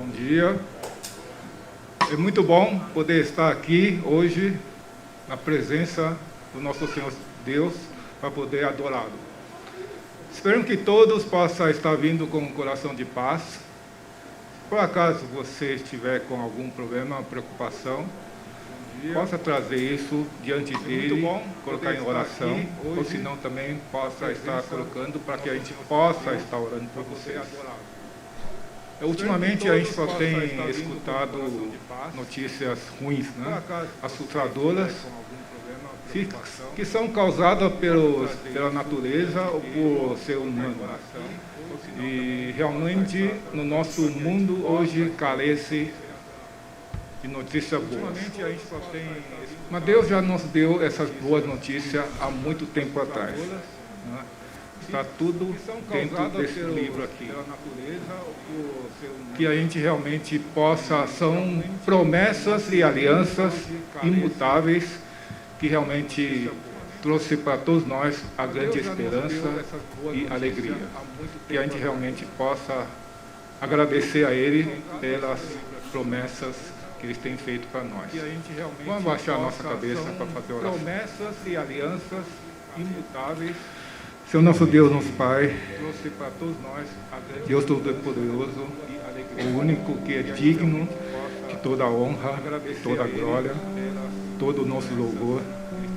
Bom dia. É muito bom poder estar aqui hoje na presença do nosso Senhor Deus para poder adorá-lo. Espero que todos possam estar vindo com um coração de paz. Se por acaso você estiver com algum problema, preocupação, possa trazer isso diante dele, colocar em oração, ou se não também possa estar colocando para que a gente possa estar orando por vocês. Ultimamente a gente só tem escutado notícias ruins, né? Assustadoras, que são causadas pela natureza ou por ser humano. E realmente no nosso mundo hoje carece de notícias boas. Mas Deus já nos deu essas boas notícias há muito tempo atrás, né? Está tudo dentro desse livro aqui. Que a gente realmente possa, são promessas e alianças imutáveis que realmente trouxe para todos nós a grande esperança e alegria. Que a gente realmente possa agradecer a Ele pelas promessas que Ele tem feito para nós. Vamos baixar a nossa cabeça para fazer oração. Promessas e alianças imutáveis. Senhor nosso Deus, nosso Pai, trouxe para todos nós, Deus Todo-Poderoso, o único que é digno de toda a honra, toda a glória, todo o nosso louvor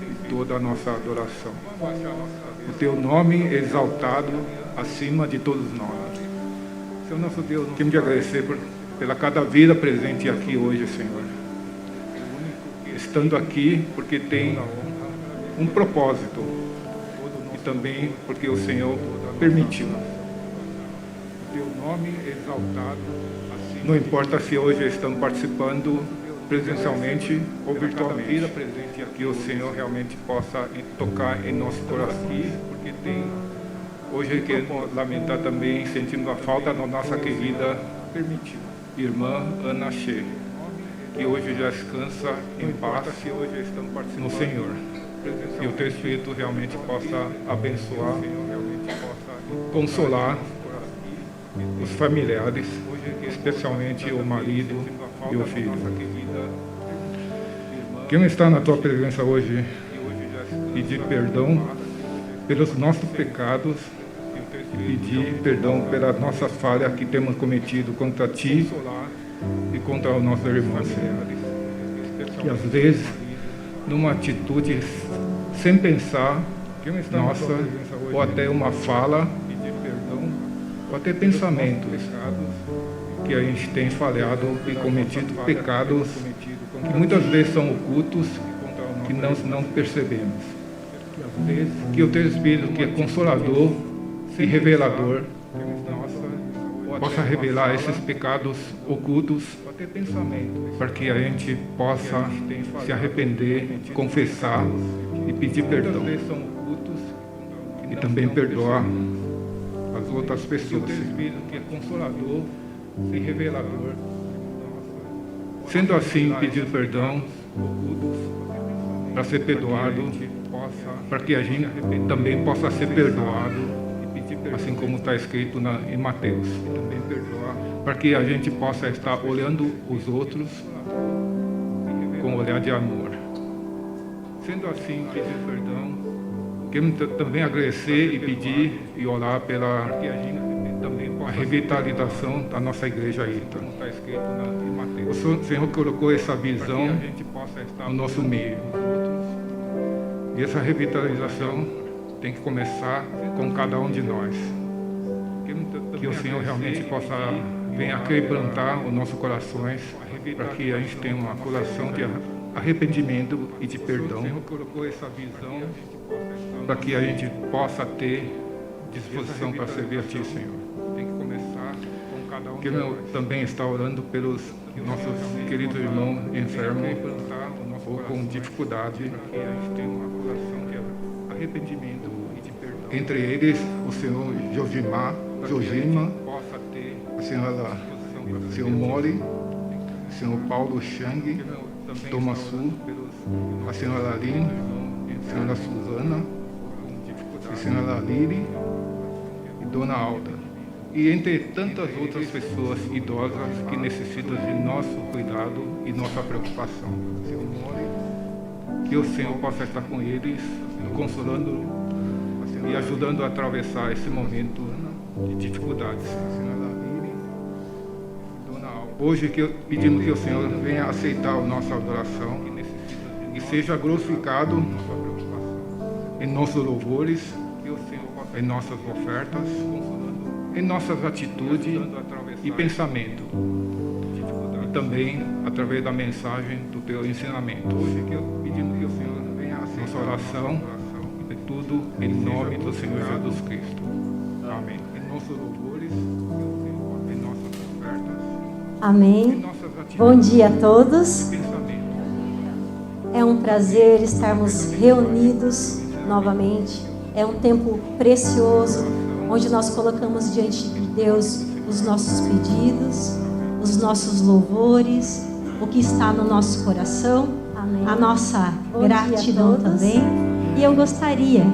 e toda a nossa adoração. O Teu nome exaltado acima de todos nós. Senhor nosso Deus, queremos te agradecer pela cada vida presente aqui hoje, Senhor. Estando aqui porque tem um propósito. Também porque o Senhor permitiu. Teu nome exaltado. Não importa se hoje estamos participando presencialmente ou virtualmente. Que o Senhor realmente possa tocar em nosso coração. Porque hoje queremos lamentar também, sentindo a falta da nossa querida irmã Ana Che, que hoje já descansa em paz no Senhor. Que o Teu Espírito realmente possa abençoar, consolar os familiares, especialmente o marido e o filho. Queremos estar na Tua presença hoje, pedir perdão pelos nossos pecados, pedir perdão pelas nossas falhas que temos cometido contra Ti e contra os nossos irmãos. Que às vezes, numa atitude sem pensar, nossa, ou até uma fala, ou até pensamentos, que a gente tem falhado e cometido pecados que muitas vezes são ocultos, que não percebemos. Que o Teu Espírito, que é consolador e revelador, possa revelar esses pecados ocultos, para que a gente possa se arrepender, confessar e pedir perdão. E também perdoar as outras pessoas. Que é consolador e revelador. Sendo assim, pedir perdão para ser perdoado, para que a gente também possa ser perdoado, assim como está escrito em Mateus. Para que a gente possa estar olhando os outros com um olhar de amor. Sendo assim, pedir perdão, queremos também agradecer e pedir e orar pela a revitalização da nossa igreja aí. O Senhor colocou essa visão no nosso meio. E essa revitalização tem que começar com cada um de nós. Que o Senhor realmente possa venha quebrantar os nossos corações, para que a gente tenha um coração de arrependimento e de perdão, para que a gente possa ter disposição para servir a Ti, Senhor. Tem que começar com cada um. Queremos também estar orando pelos nossos queridos irmãos enfermos ou com dificuldade, para que a gente tenha um coração de arrependimento e de perdão. Entre eles, o Senhor Jogima, a senhora Senhor Mori, o Senhor Paulo Chang, Tomasu, a senhora Aline, a senhora Suzana, a senhora Lili e Dona Alda. e entre tantas outras pessoas idosas que necessitam de nosso cuidado e nossa preocupação. Que o Senhor possa estar com eles, consolando e ajudando a atravessar esse momento de dificuldades. Hoje pedimos que o Senhor venha aceitar a nossa adoração e seja glorificado em nossos louvores, em nossas ofertas, em nossas atitudes e pensamento, e também através da mensagem do teu ensinamento. Hoje pedimos que o Senhor venha aceitar nossa oração e tudo em nome do Senhor Jesus Cristo. Amém. Em nossos louvores, em nossas ofertas. Amém. Bom dia a todos. É um prazer estarmos reunidos novamente. É um tempo precioso, onde nós colocamos diante de Deus os nossos pedidos, os nossos louvores, o que está no nosso coração, a nossa gratidão também. E eu gostaria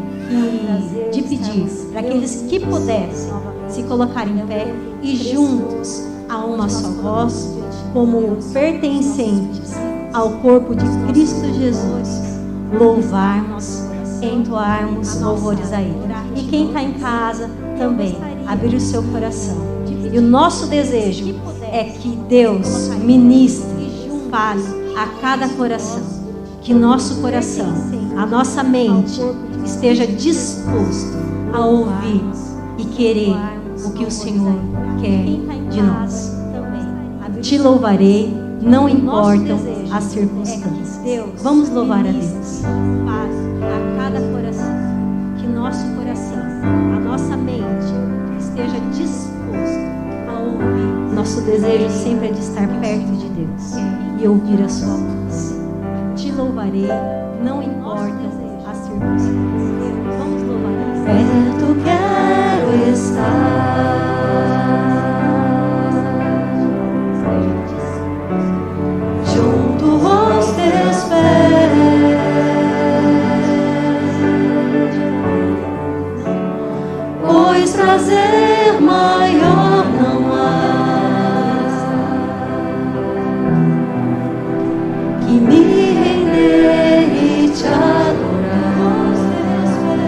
de pedir para aqueles que pudessem se colocar em pé e juntos, a uma só voz, como pertencentes ao corpo de Cristo Jesus, louvarmos, entoarmos louvores a Ele. E quem está em casa também, abrir o seu coração. E o nosso desejo é que Deus ministre, fale a cada coração, que nosso coração, a nossa mente esteja disposto a ouvir e querer o que o Senhor quer de nós. Te louvarei, não importam as circunstâncias. Vamos louvar a Deus. Paz a cada coração, que nosso coração, a nossa mente esteja disposto a ouvir. Nosso desejo sempre é de estar perto de Deus e ouvir a sua voz. Te louvarei, não importam as circunstâncias. Vamos louvar a Deus. Perto quero estar, junto aos teus pés, pois prazer maior não há que me render e te adorar aos teus pés.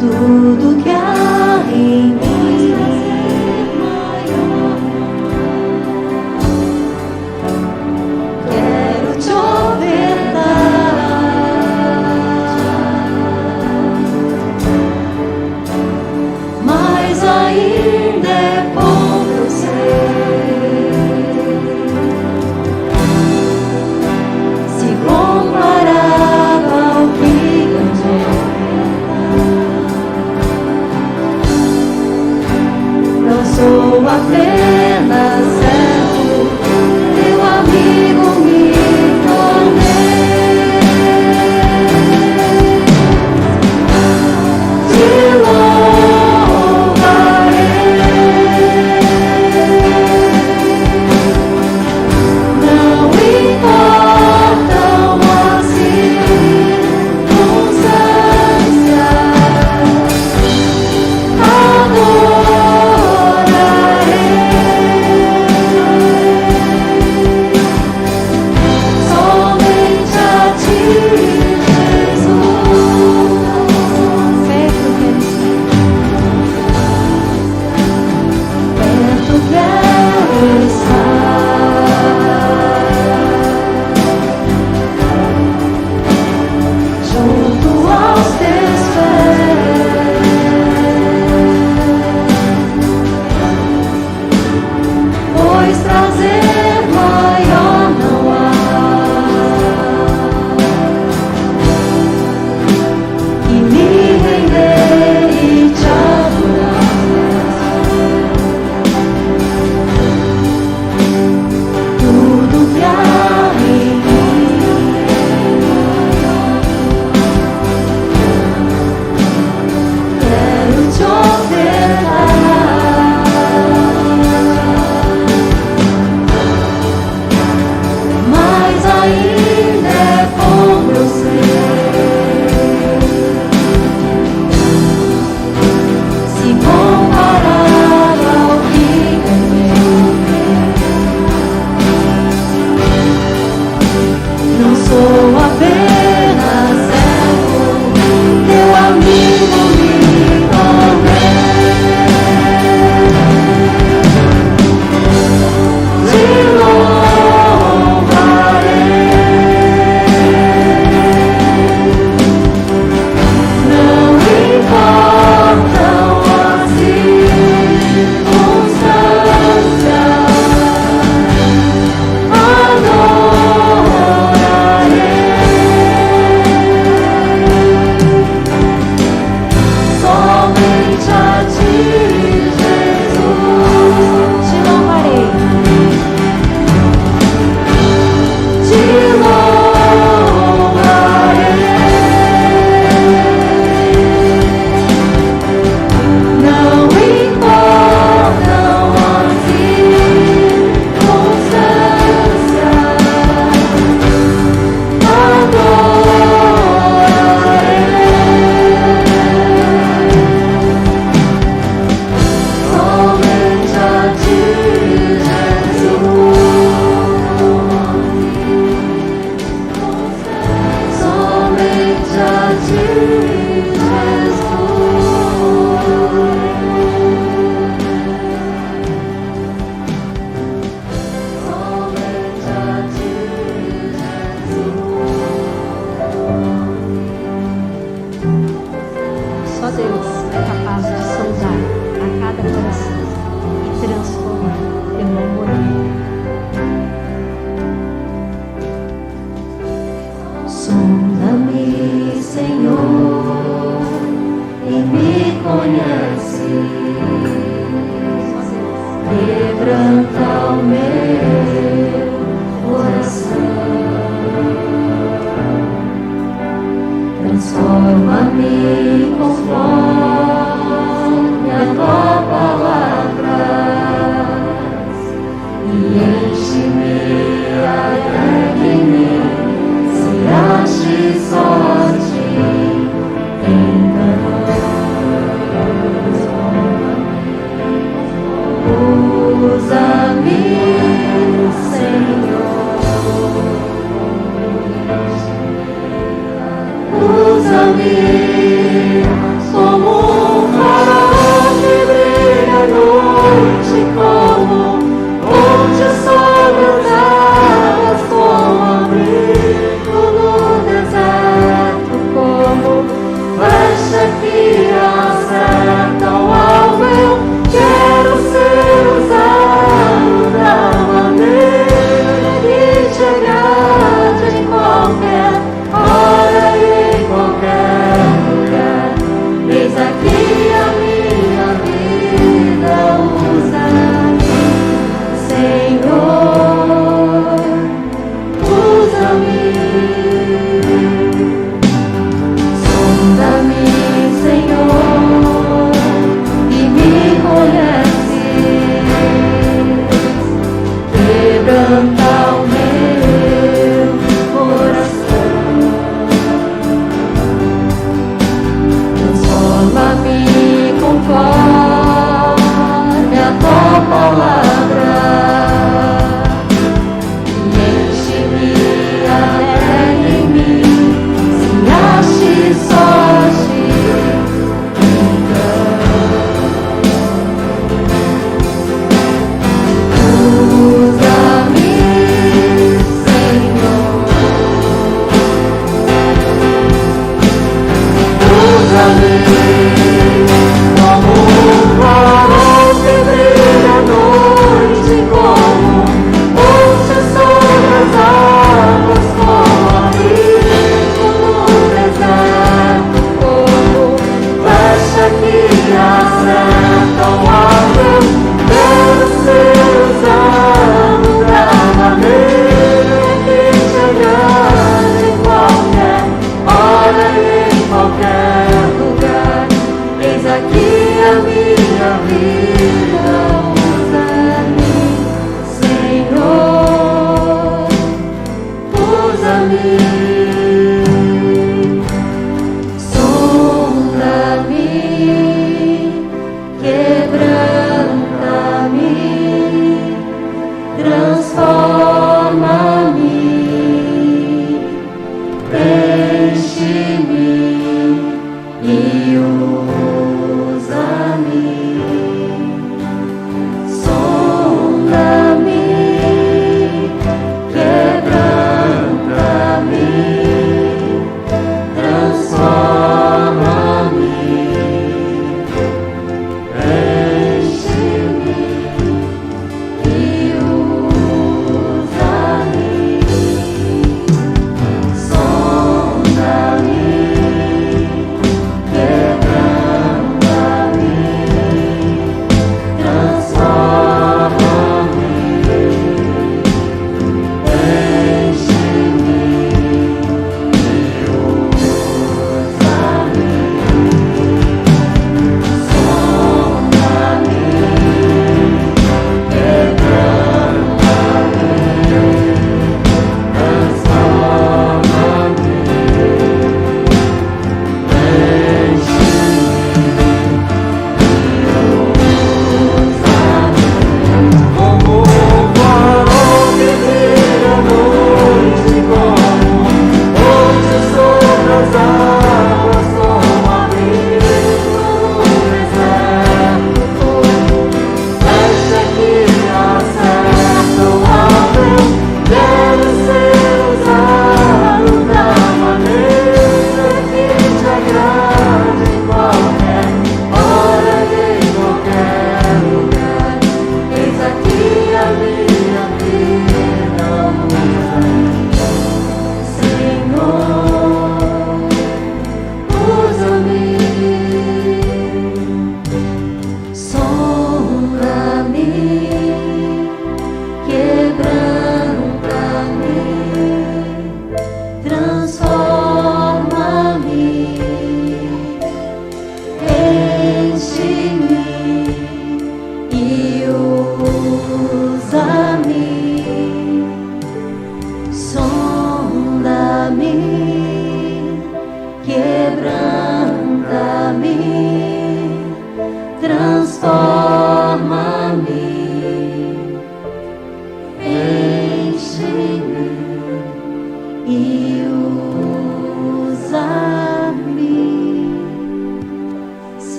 Tudo que há em mim quero te ofertar, mas ainda é pouco eu sei, se comparado ao que ganhei. Não sou apenas servo, teu amigo me tornei. Te louvarei, não importam as circunstâncias, adorarei. quebranta o meu coração. Transforma-me conforme a tua palavra e enche-me até que em mim se ache sorte. Então, usa-me, Senhor. Usa-me como um farol que brilha à noite, como onde o sol das águas, como abrigo no deserto, como flecha que acerta o alvo. Eu quero ser usado da maneira que te agrade em qualquer hora e em qualquer lugar.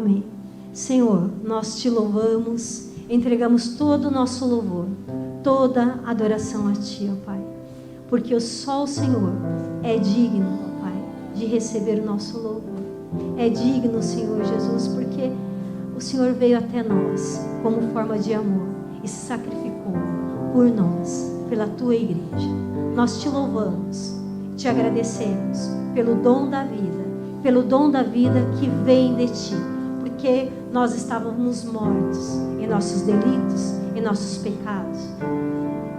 Amém. Senhor, nós te louvamos, entregamos todo o nosso louvor, toda adoração a Ti, ó Pai. Porque só o Senhor é digno, ó Pai, de receber o nosso louvor. É digno, Senhor Jesus, porque o Senhor veio até nós como forma de amor e se sacrificou por nós, pela Tua igreja. Nós te louvamos, te agradecemos pelo dom da vida que vem de Ti, porque nós estávamos mortos em nossos delitos, em nossos pecados.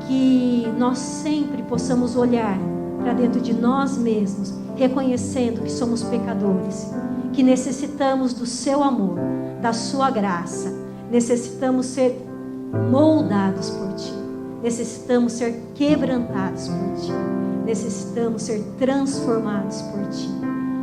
Que nós sempre possamos olhar para dentro de nós mesmos, reconhecendo que somos pecadores, que necessitamos do Seu amor, da Sua graça, necessitamos ser moldados por Ti, necessitamos ser quebrantados por Ti, necessitamos ser transformados por Ti,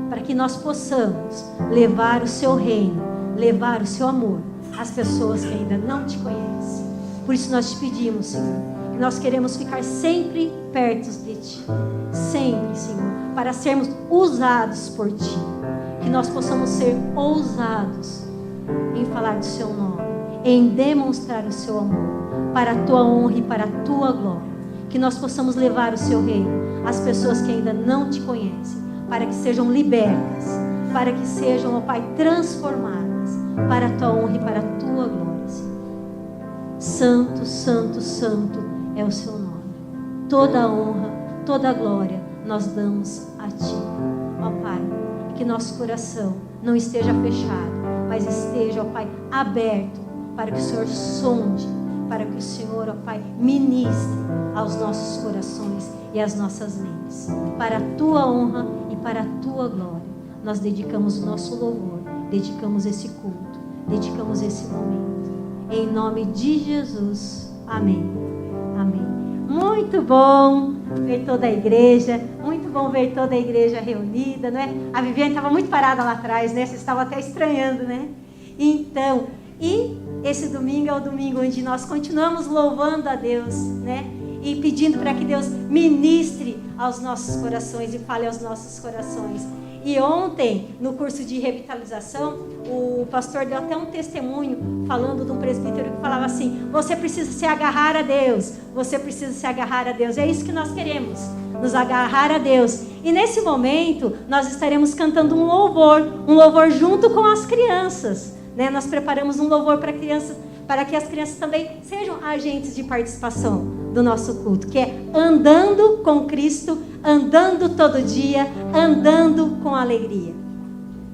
para que nós possamos levar o Seu reino, levar o Seu amor às pessoas que ainda não Te conhecem. Por isso nós te pedimos, Senhor, que nós queremos ficar sempre perto de Ti, sempre, Senhor, para sermos usados por Ti, que nós possamos ser ousados em falar do Seu nome, em demonstrar o Seu amor, para a Tua honra e para a Tua glória, que nós possamos levar o Seu reino às pessoas que ainda não Te conhecem, para que sejam libertas, para que sejam, ó Pai, transformadas, para a Tua honra e para a Tua glória, Senhor. Santo, santo, santo é o Seu nome. Toda a honra, toda a glória nós damos a Ti, ó Pai. Que nosso coração não esteja fechado, mas esteja, ó Pai, aberto para que o Senhor sonde, para que o Senhor, ó Pai, ministre aos nossos corações e às nossas mentes. Para a Tua honra e para a Tua glória, nós dedicamos o nosso louvor, dedicamos esse culto, dedicamos esse momento. Em nome de Jesus. Amém. Amém. Muito bom ver toda a igreja, muito bom ver toda a igreja reunida, não é? A Viviane estava muito parada lá atrás, né? Vocês estavam até estranhando, né? Então, e esse domingo é o domingo onde nós continuamos louvando a Deus, né? E pedindo para que Deus ministre aos nossos corações e fale aos nossos corações. E ontem, no curso de revitalização, o pastor deu até um testemunho falando de um presbítero que falava assim: você precisa se agarrar a Deus, você precisa se agarrar a Deus. É isso que nós queremos, nos agarrar a Deus. E nesse momento, nós estaremos cantando um louvor junto com as crianças, né? Nós preparamos um louvor para crianças, para que as crianças também sejam agentes de participação do nosso culto, que é andando com Cristo, andando todo dia, andando com alegria.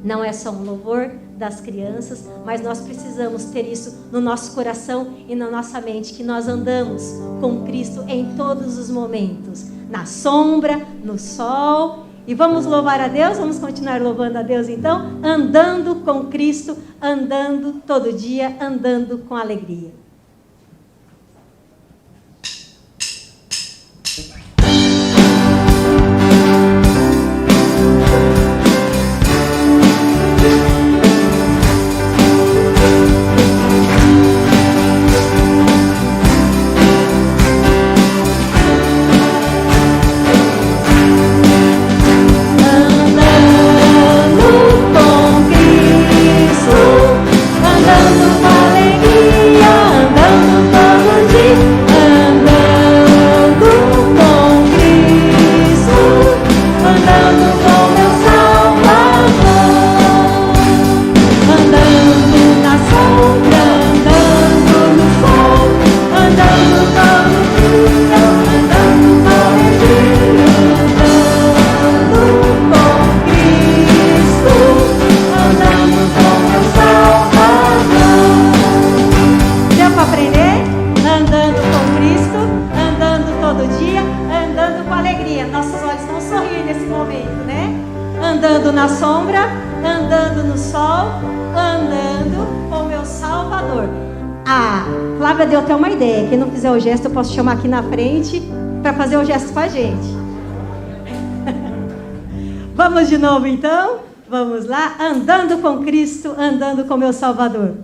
Não é só um louvor das crianças, mas nós precisamos ter isso no nosso coração e na nossa mente, que nós andamos com Cristo em todos os momentos, na sombra, no sol. E vamos louvar a Deus, vamos continuar louvando a Deus então, andando com Cristo, andando todo dia, andando com alegria. Andando na sombra, andando no sol, andando com meu Salvador. A Flávia deu até uma ideia. Quem não fizer o gesto, eu posso chamar aqui na frente para fazer o gesto com a gente. Vamos de novo então? Vamos lá? Andando com Cristo, andando com meu Salvador.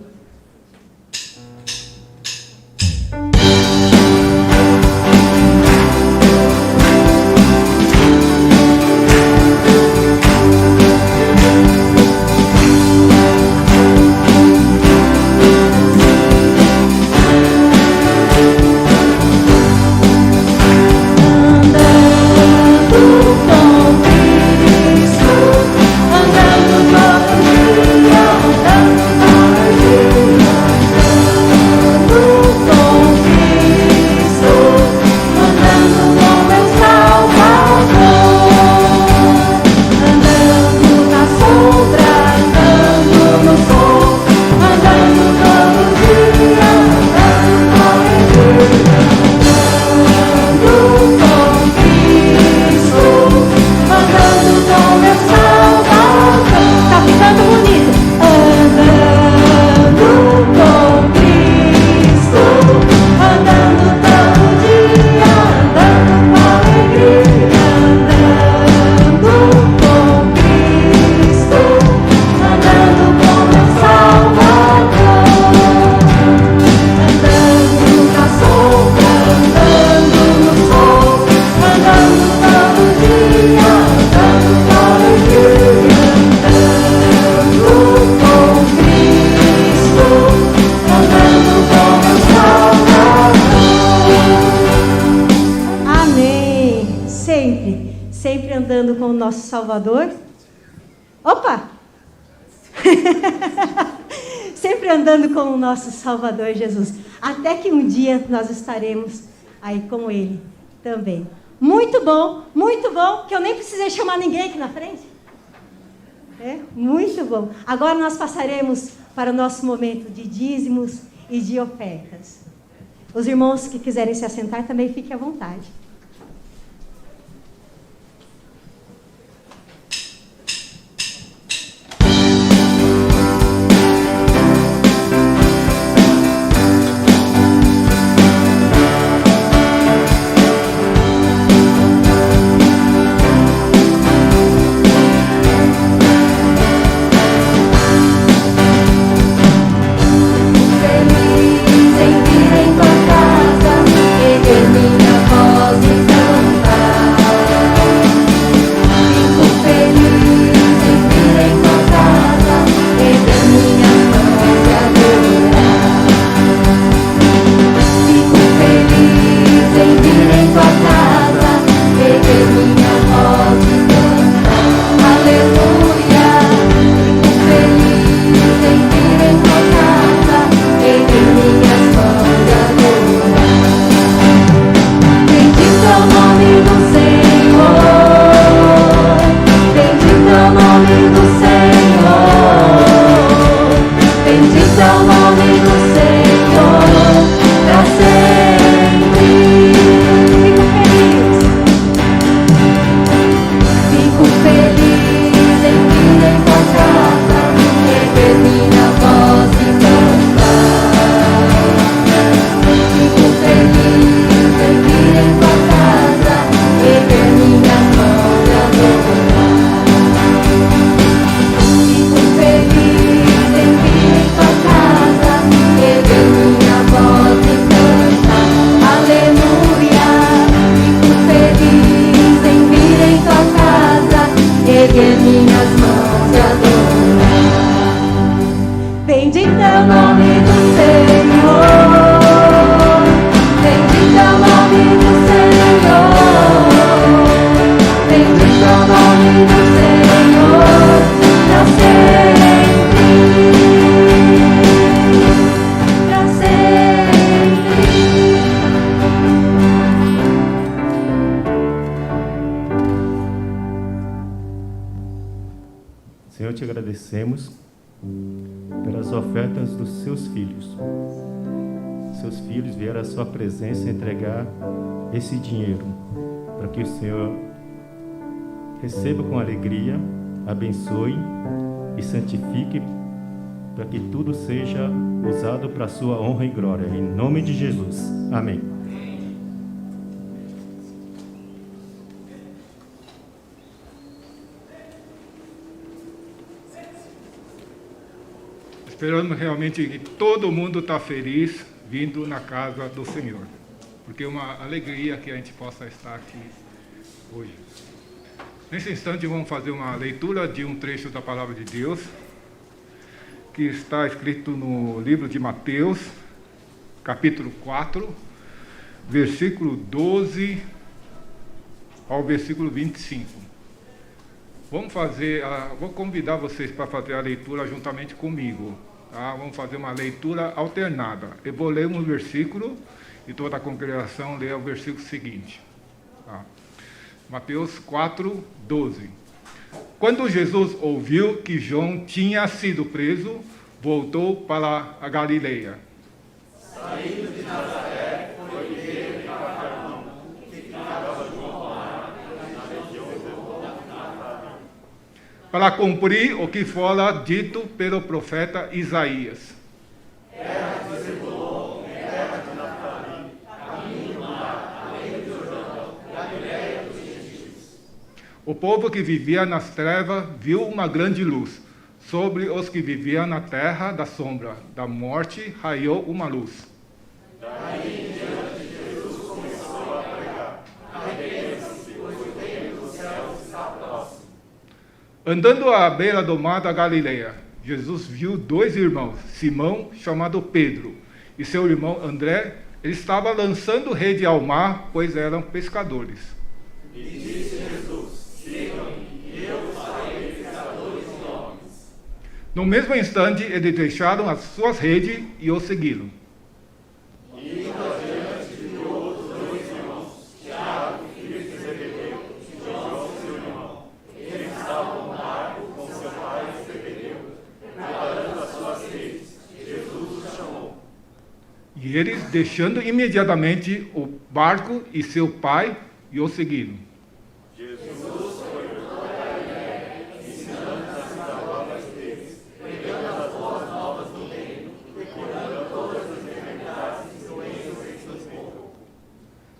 Opa! Sempre andando com o nosso Salvador Jesus. Até que um dia nós estaremos aí com Ele também. Muito bom, que eu nem precisei chamar ninguém aqui na frente. Muito bom. Agora nós passaremos para o nosso momento de dízimos e de ofertas. Os irmãos que quiserem se assentar também fiquem à vontade. Senhor, te agradecemos pelas ofertas dos seus filhos. Seus filhos vieram à sua presença entregar esse dinheiro para que o Senhor receba com alegria, abençoe e santifique para que tudo seja usado para a sua honra e glória. Em nome de Jesus. Amém. Esperamos realmente que todo mundo está feliz vindo na casa do Senhor. Porque é uma alegria que a gente possa estar aqui hoje. Nesse instante vamos fazer uma leitura de um trecho da Palavra de Deus, que está escrito no livro de Mateus, capítulo 4, versículo 12 ao versículo 25. Vou convidar vocês para fazer a leitura juntamente comigo. Tá? Vamos fazer uma leitura alternada. Eu vou ler um versículo e toda a congregação lê o versículo seguinte. Tá? Mateus 4, 12. Quando Jesus ouviu que João tinha sido preso, voltou para a Galileia. Saindo de Nazaré, foi ter em Cafarnaum, que ficava junto ao mar, na região do Nafarém, para cumprir o que fora dito pelo profeta Isaías. Terra de Zebulon, terra de Nafarém, caminho do mar, além do Jordão, Galileia dos gentios. O povo que vivia nas trevas viu uma grande luz. Sobre os que viviam na terra da sombra da morte, raiou uma luz. Daí em diante, Jesus começou a pregar: arrependam-se, pois o reino dos céus está próximo. Andando à beira do mar da Galileia, Jesus viu dois irmãos, Simão, chamado Pedro, e seu irmão André. Ele estava lançando rede ao mar, pois eram pescadores. E disse Jesus: sigam-me, e eu os farei pescadores de No mesmo instante, eles deixaram as suas redes e o seguiram. E eles, deixando imediatamente o barco e seu pai, e o seguiram. Jesus foi por toda a Galiléia, ensinando nas sinagogas deles, pregando as boas novas do reino e curando todas as enfermidades e doenças entre os povos.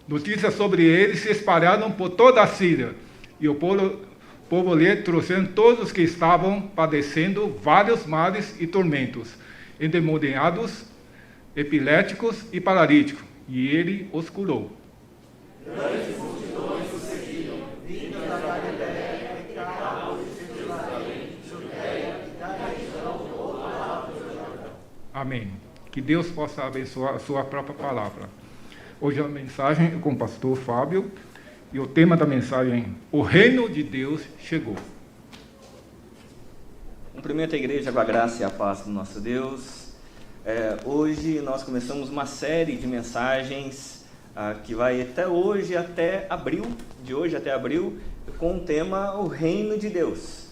Notícias sobre ele se espalharam por toda a Síria, e o povo lhe trouxeram todos os que estavam padecendo vários males e tormentos, endemoniados, epiléticos e paralíticos, e ele os curou. Grandes multidões o seguiam, vindas da Galiléia, Decápolis, Jerusalém, Judéia, da região do outro lado do Jordão. Amém. Que Deus possa abençoar a sua própria palavra. Hoje a mensagem é com o pastor Fábio, e o tema da mensagem é: o reino de Deus chegou. Cumprimento a igreja com a graça e a paz do nosso Deus. Hoje nós começamos uma série de mensagens que vai até hoje, até abril, com o tema O Reino de Deus.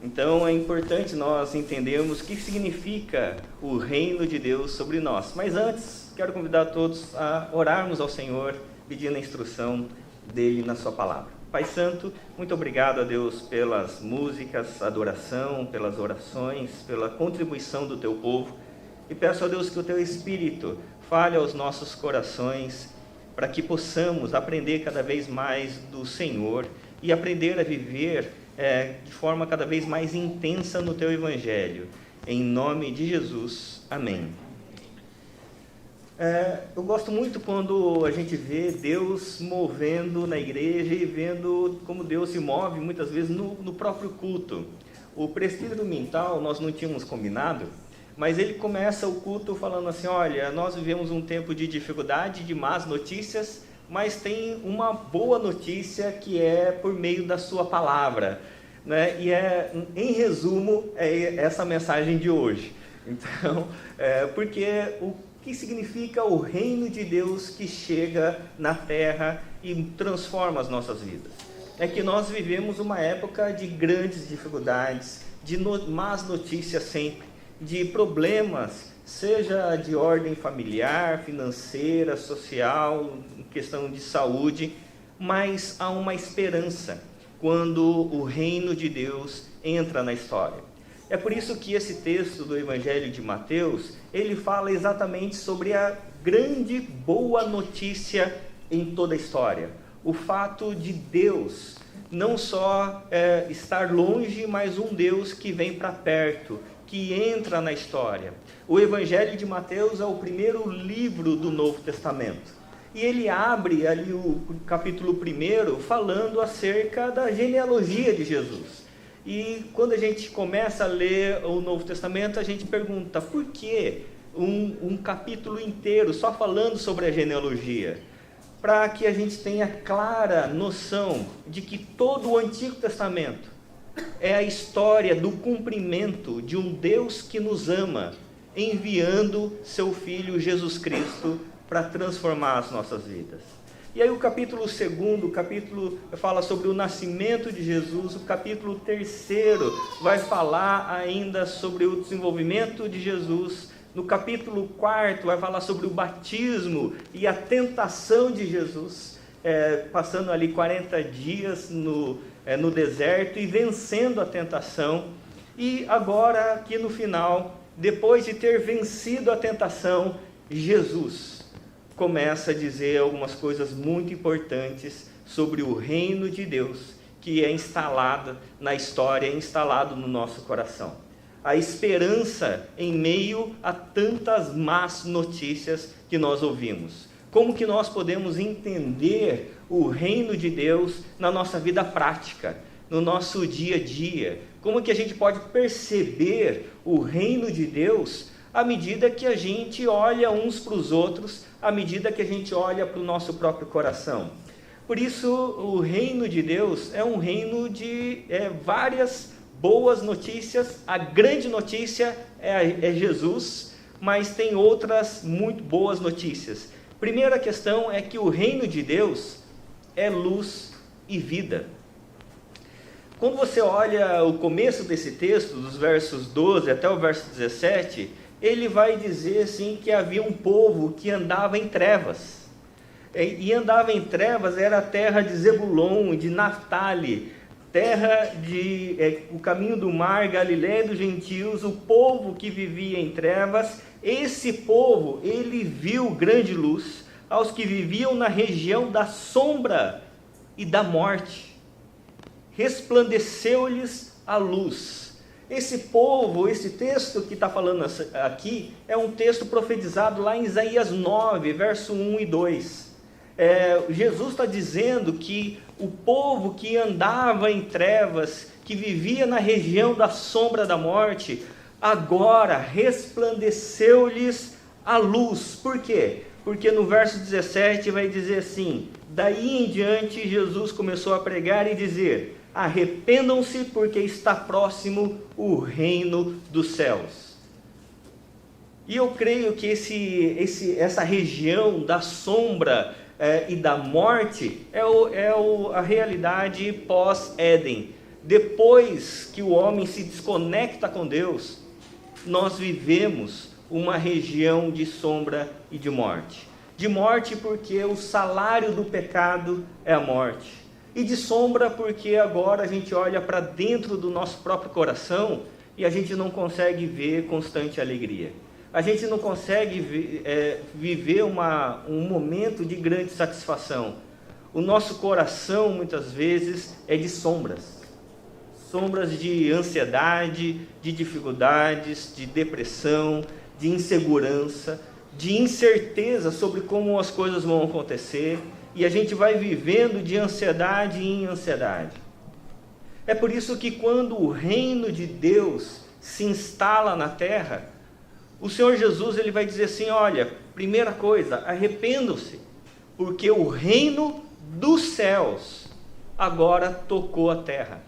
Então é importante nós entendermos o que significa o Reino de Deus sobre nós. Mas antes, quero convidar todos a orarmos ao Senhor, pedindo a instrução dele na sua palavra. Pai Santo, muito obrigado a Deus pelas músicas, adoração, pelas orações, pela contribuição do teu povo. E peço a Deus que o Teu Espírito fale aos nossos corações, para que possamos aprender cada vez mais do Senhor e aprender a viver de forma cada vez mais intensa no Teu Evangelho. Em nome de Jesus, amém. Eu gosto muito quando a gente vê Deus movendo na igreja e vendo como Deus se move muitas vezes no próprio culto. O presbítero Mintal nós não tínhamos combinado, mas ele começa o culto falando assim: olha, nós vivemos um tempo de dificuldade, de más notícias, mas tem uma boa notícia que é por meio da sua palavra, né? E em resumo, é essa mensagem de hoje. Então, porque o que significa o reino de Deus que chega na terra e transforma as nossas vidas? É que nós vivemos uma época de grandes dificuldades, de más notícias sempre, de problemas, seja de ordem familiar, financeira, social, questão de saúde, mas há uma esperança quando o reino de Deus entra na história. É por isso que esse texto do Evangelho de Mateus, ele fala exatamente sobre a grande boa notícia em toda a história. O fato de Deus não só estar longe, mas um Deus que vem para perto, que entra na história. O Evangelho de Mateus é o primeiro livro do Novo Testamento. E ele abre ali o capítulo 1 falando acerca da genealogia de Jesus. E quando a gente começa a ler o Novo Testamento, a gente pergunta: por que um capítulo inteiro só falando sobre a genealogia? Para que a gente tenha clara noção de que todo o Antigo Testamento é a história do cumprimento de um Deus que nos ama, enviando seu Filho Jesus Cristo para transformar as nossas vidas. E aí o capítulo 2 fala sobre o nascimento de Jesus, o capítulo 3 vai falar ainda sobre o desenvolvimento de Jesus, no capítulo 4 vai falar sobre o batismo e a tentação de Jesus, passando ali 40 dias no deserto e vencendo a tentação. E agora aqui no final, depois de ter vencido a tentação, Jesus começa a dizer algumas coisas muito importantes sobre o reino de Deus, que é instalado na história, é instalado no nosso coração. A esperança em meio a tantas más notícias que nós ouvimos. Como que nós podemos entender o reino de Deus na nossa vida prática, no nosso dia a dia? Como que a gente pode perceber o reino de Deus à medida que a gente olha uns para os outros, à medida que a gente olha para o nosso próprio coração? Por isso, o reino de Deus é um reino de várias boas notícias. A grande notícia é Jesus, mas tem outras muito boas notícias. Primeira questão é que o reino de Deus é luz e vida. Quando você olha o começo desse texto, dos versos 12 até o verso 17, ele vai dizer assim que havia um povo que andava em trevas. E andava em trevas era a terra de Zebulon, de Naftali, terra o caminho do mar, Galiléia dos gentios, o povo que vivia em trevas. Esse povo, ele viu grande luz aos que viviam na região da sombra e da morte. Resplandeceu-lhes a luz. Esse povo, esse texto que está falando aqui, é um texto profetizado lá em Isaías 9, verso 1 e 2. Jesus está dizendo que o povo que andava em trevas, que vivia na região da sombra da morte, agora resplandeceu-lhes a luz. Por quê? Porque no verso 17 vai dizer assim: daí em diante Jesus começou a pregar e dizer: arrependam-se, porque está próximo o reino dos céus. E eu creio que essa região da sombra e da morte a realidade pós-Éden. Depois que o homem se desconecta com Deus, nós vivemos uma região de sombra e de morte. De morte porque o salário do pecado é a morte. E de sombra porque agora a gente olha para dentro do nosso próprio coração e a gente não consegue ver constante alegria. A gente não consegue viver um momento de grande satisfação. O nosso coração muitas vezes é de sombras. Sombras de ansiedade, de dificuldades, de depressão, de insegurança, de incerteza sobre como as coisas vão acontecer. E a gente vai vivendo de ansiedade em ansiedade. É por isso que quando o reino de Deus se instala na terra, o Senhor Jesus ele vai dizer assim: olha, primeira coisa, arrependam-se, porque o reino dos céus agora tocou a terra.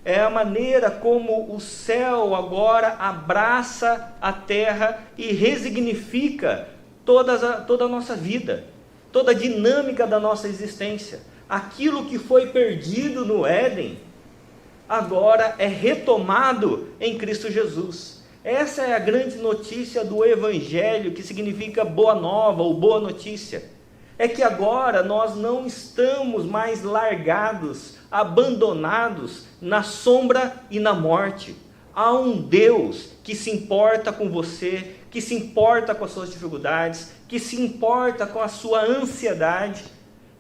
É a maneira como o céu agora abraça a terra e resignifica toda a nossa vida, toda a dinâmica da nossa existência. Aquilo que foi perdido no Éden, agora é retomado em Cristo Jesus. Essa é a grande notícia do Evangelho, que significa boa nova ou boa notícia. É que agora nós não estamos mais largados, abandonados na sombra e na morte. Há um Deus que se importa com você, que se importa com as suas dificuldades, que se importa com a sua ansiedade.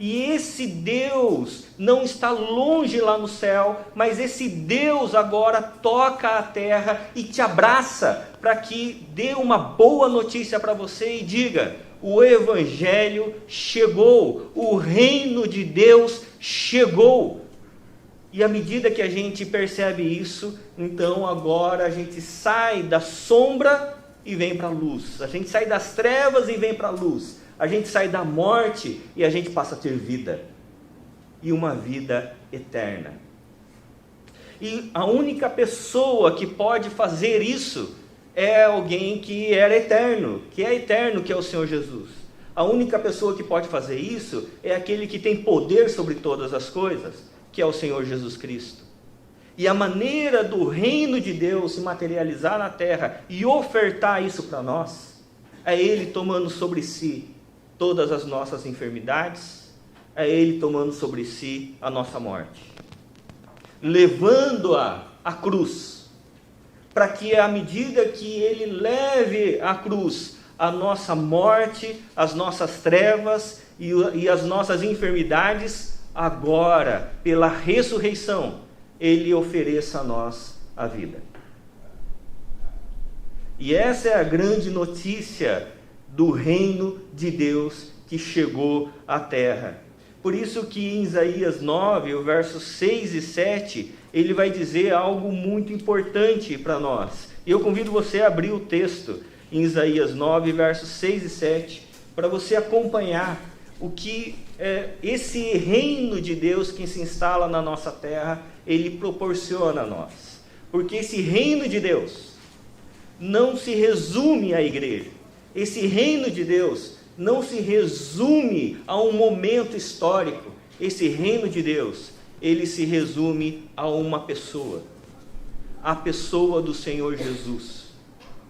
E esse Deus não está longe lá no céu, mas esse Deus agora toca a terra e te abraça para que dê uma boa notícia para você e diga: o Evangelho chegou, o reino de Deus chegou. E à medida que a gente percebe isso, então agora a gente sai da sombra e vem para a luz. A gente sai das trevas e vem para a luz. A gente sai da morte e a gente passa a ter vida. E uma vida eterna. E a única pessoa que pode fazer isso é alguém que era eterno, que é o Senhor Jesus. A única pessoa que pode fazer isso é aquele que tem poder sobre todas as coisas, que é o Senhor Jesus Cristo. E a maneira do reino de Deus se materializar na terra e ofertar isso para nós, é Ele tomando sobre si todas as nossas enfermidades, é Ele tomando sobre si a nossa morte, levando-a à cruz, para que à medida que Ele leve à cruz a nossa morte, as nossas trevas e as nossas enfermidades, agora, pela ressurreição, Ele ofereça a nós a vida. E essa é a grande notícia do reino de Deus que chegou à terra. Por isso que em Isaías 9, o versos 6 e 7, ele vai dizer algo muito importante para nós. E eu convido você a abrir o texto em Isaías 9, versos 6 e 7, para você acompanhar o que esse reino de Deus que se instala na nossa terra, ele proporciona a nós. Porque esse reino de Deus não se resume à igreja. Esse reino de Deus não se resume a um momento histórico. Esse reino de Deus, ele se resume a uma pessoa. A pessoa do Senhor Jesus.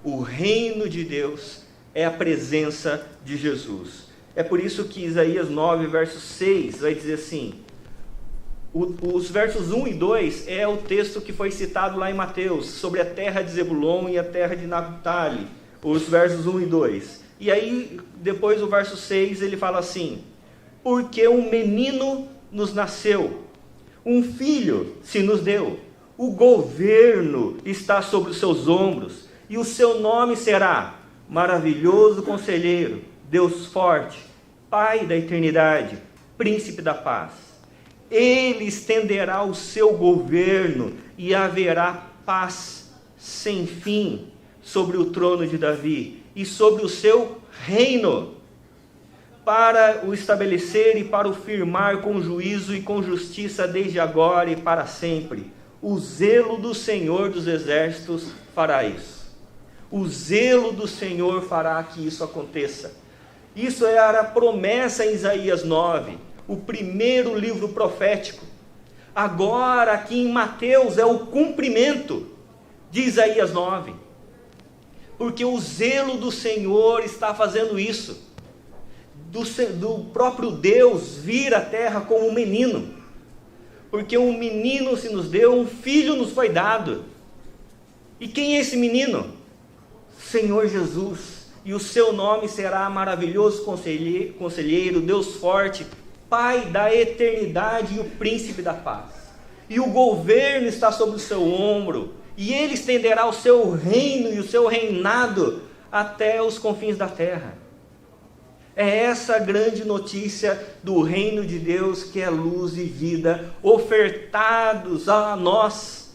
O reino de Deus é a presença de Jesus. É por isso que Isaías 9, verso 6, vai dizer assim, os versos 1 e 2 é o texto que foi citado lá em Mateus, sobre a terra de Zebulon e a terra de Naphtali, os versos 1 e 2. E aí, depois o verso 6, ele fala assim, porque um menino nos nasceu, um filho se nos deu, o governo está sobre os seus ombros, e o seu nome será Maravilhoso Conselheiro, Deus Forte, Pai da Eternidade, Príncipe da Paz. Ele estenderá o seu governo e haverá paz sem fim sobre o trono de Davi e sobre o seu reino, para o estabelecer e para o firmar com juízo e com justiça desde agora e para sempre. O zelo do Senhor dos Exércitos fará isso. O zelo do Senhor fará que isso aconteça. Isso era a promessa em Isaías 9, o primeiro livro profético. Agora, aqui em Mateus, é o cumprimento de Isaías 9. Porque o zelo do Senhor está fazendo isso. Do próprio Deus vir à terra como um menino. Porque um menino se nos deu, um filho nos foi dado. E quem é esse menino? Senhor Jesus. E o seu nome será Maravilhoso Conselheiro, Deus Forte, Pai da Eternidade e o Príncipe da Paz. E o governo está sobre o seu ombro, e ele estenderá o seu reino e o seu reinado até os confins da terra. É essa a grande notícia do reino de Deus, que é luz e vida, ofertados a nós,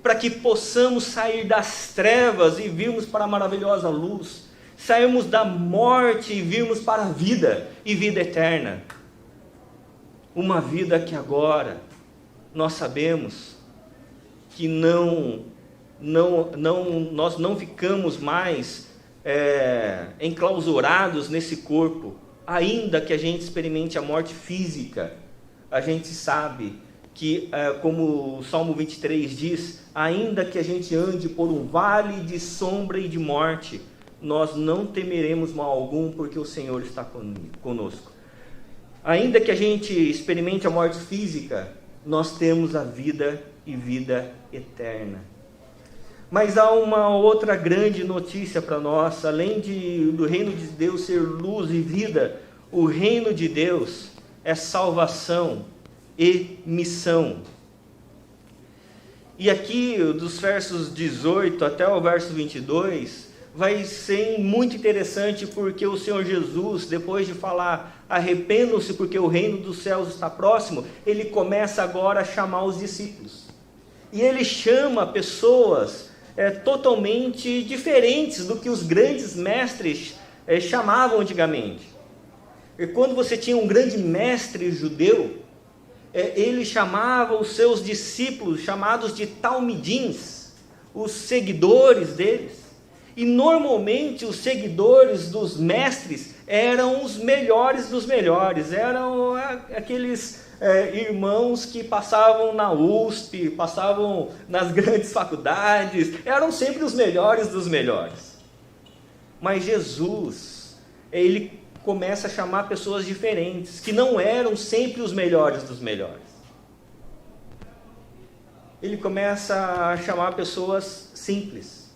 para que possamos sair das trevas e virmos para a maravilhosa luz, sairmos da morte e virmos para a vida e vida eterna. Uma vida que agora nós sabemos que nós não ficamos mais enclausurados nesse corpo, ainda que a gente experimente a morte física. A gente sabe que, como o Salmo 23 diz, ainda que a gente ande por um vale de sombra e de morte, nós não temeremos mal algum, porque o Senhor está conosco. Ainda que a gente experimente a morte física, nós temos a vida e vida eterna. Mas há uma outra grande notícia para nós, além do reino de Deus ser luz e vida, o reino de Deus é salvação e missão. E aqui, dos versos 18 até o verso 22, vai ser muito interessante, porque o Senhor Jesus, depois de falar, arrependam-se porque o reino dos céus está próximo, ele começa agora a chamar os discípulos. E ele chama pessoas totalmente diferentes do que os grandes mestres chamavam antigamente. E quando você tinha um grande mestre judeu, ele chamava os seus discípulos, chamados de talmidins, os seguidores deles. E normalmente os seguidores dos mestres eram os melhores dos melhores, eram aqueles irmãos que passavam na USP, passavam nas grandes faculdades, eram sempre os melhores dos melhores. Mas Jesus, ele começa a chamar pessoas diferentes, que não eram sempre os melhores dos melhores. Ele começa a chamar pessoas simples,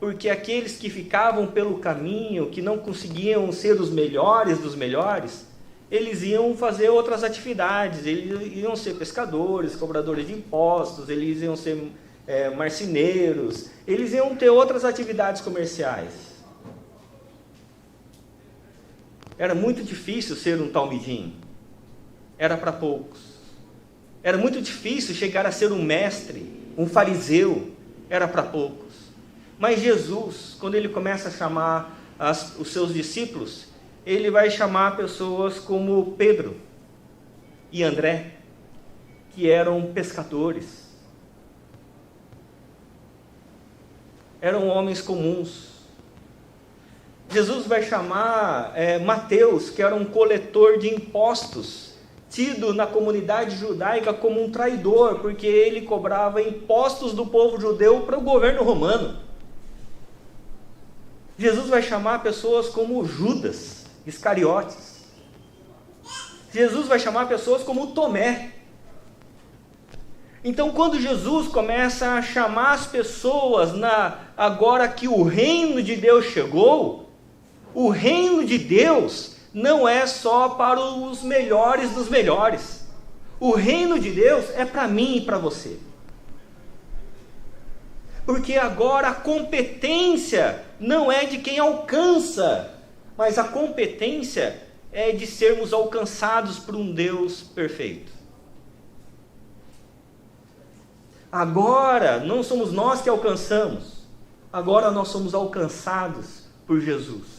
porque aqueles que ficavam pelo caminho, que não conseguiam ser os melhores dos melhores, eles iam fazer outras atividades, eles iam ser pescadores, cobradores de impostos, eles iam ser marceneiros, eles iam ter outras atividades comerciais. Era muito difícil ser um talmidim, era para poucos. Era muito difícil chegar a ser um mestre, um fariseu, era para poucos. Mas Jesus, quando ele começa a chamar os seus discípulos, ele vai chamar pessoas como Pedro e André, que eram pescadores. Eram homens comuns. Jesus vai chamar Mateus, que era um coletor de impostos, tido na comunidade judaica como um traidor, porque ele cobrava impostos do povo judeu para o governo romano. Jesus vai chamar pessoas como Judas Iscariotes. Jesus vai chamar pessoas como Tomé. Então, quando Jesus começa a chamar as pessoas, agora que o reino de Deus chegou, o reino de Deus não é só para os melhores dos melhores. O reino de Deus é para mim e para você. Porque agora a competência não é de quem alcança, mas a competência é de sermos alcançados por um Deus perfeito. Agora não somos nós que alcançamos, agora nós somos alcançados por Jesus.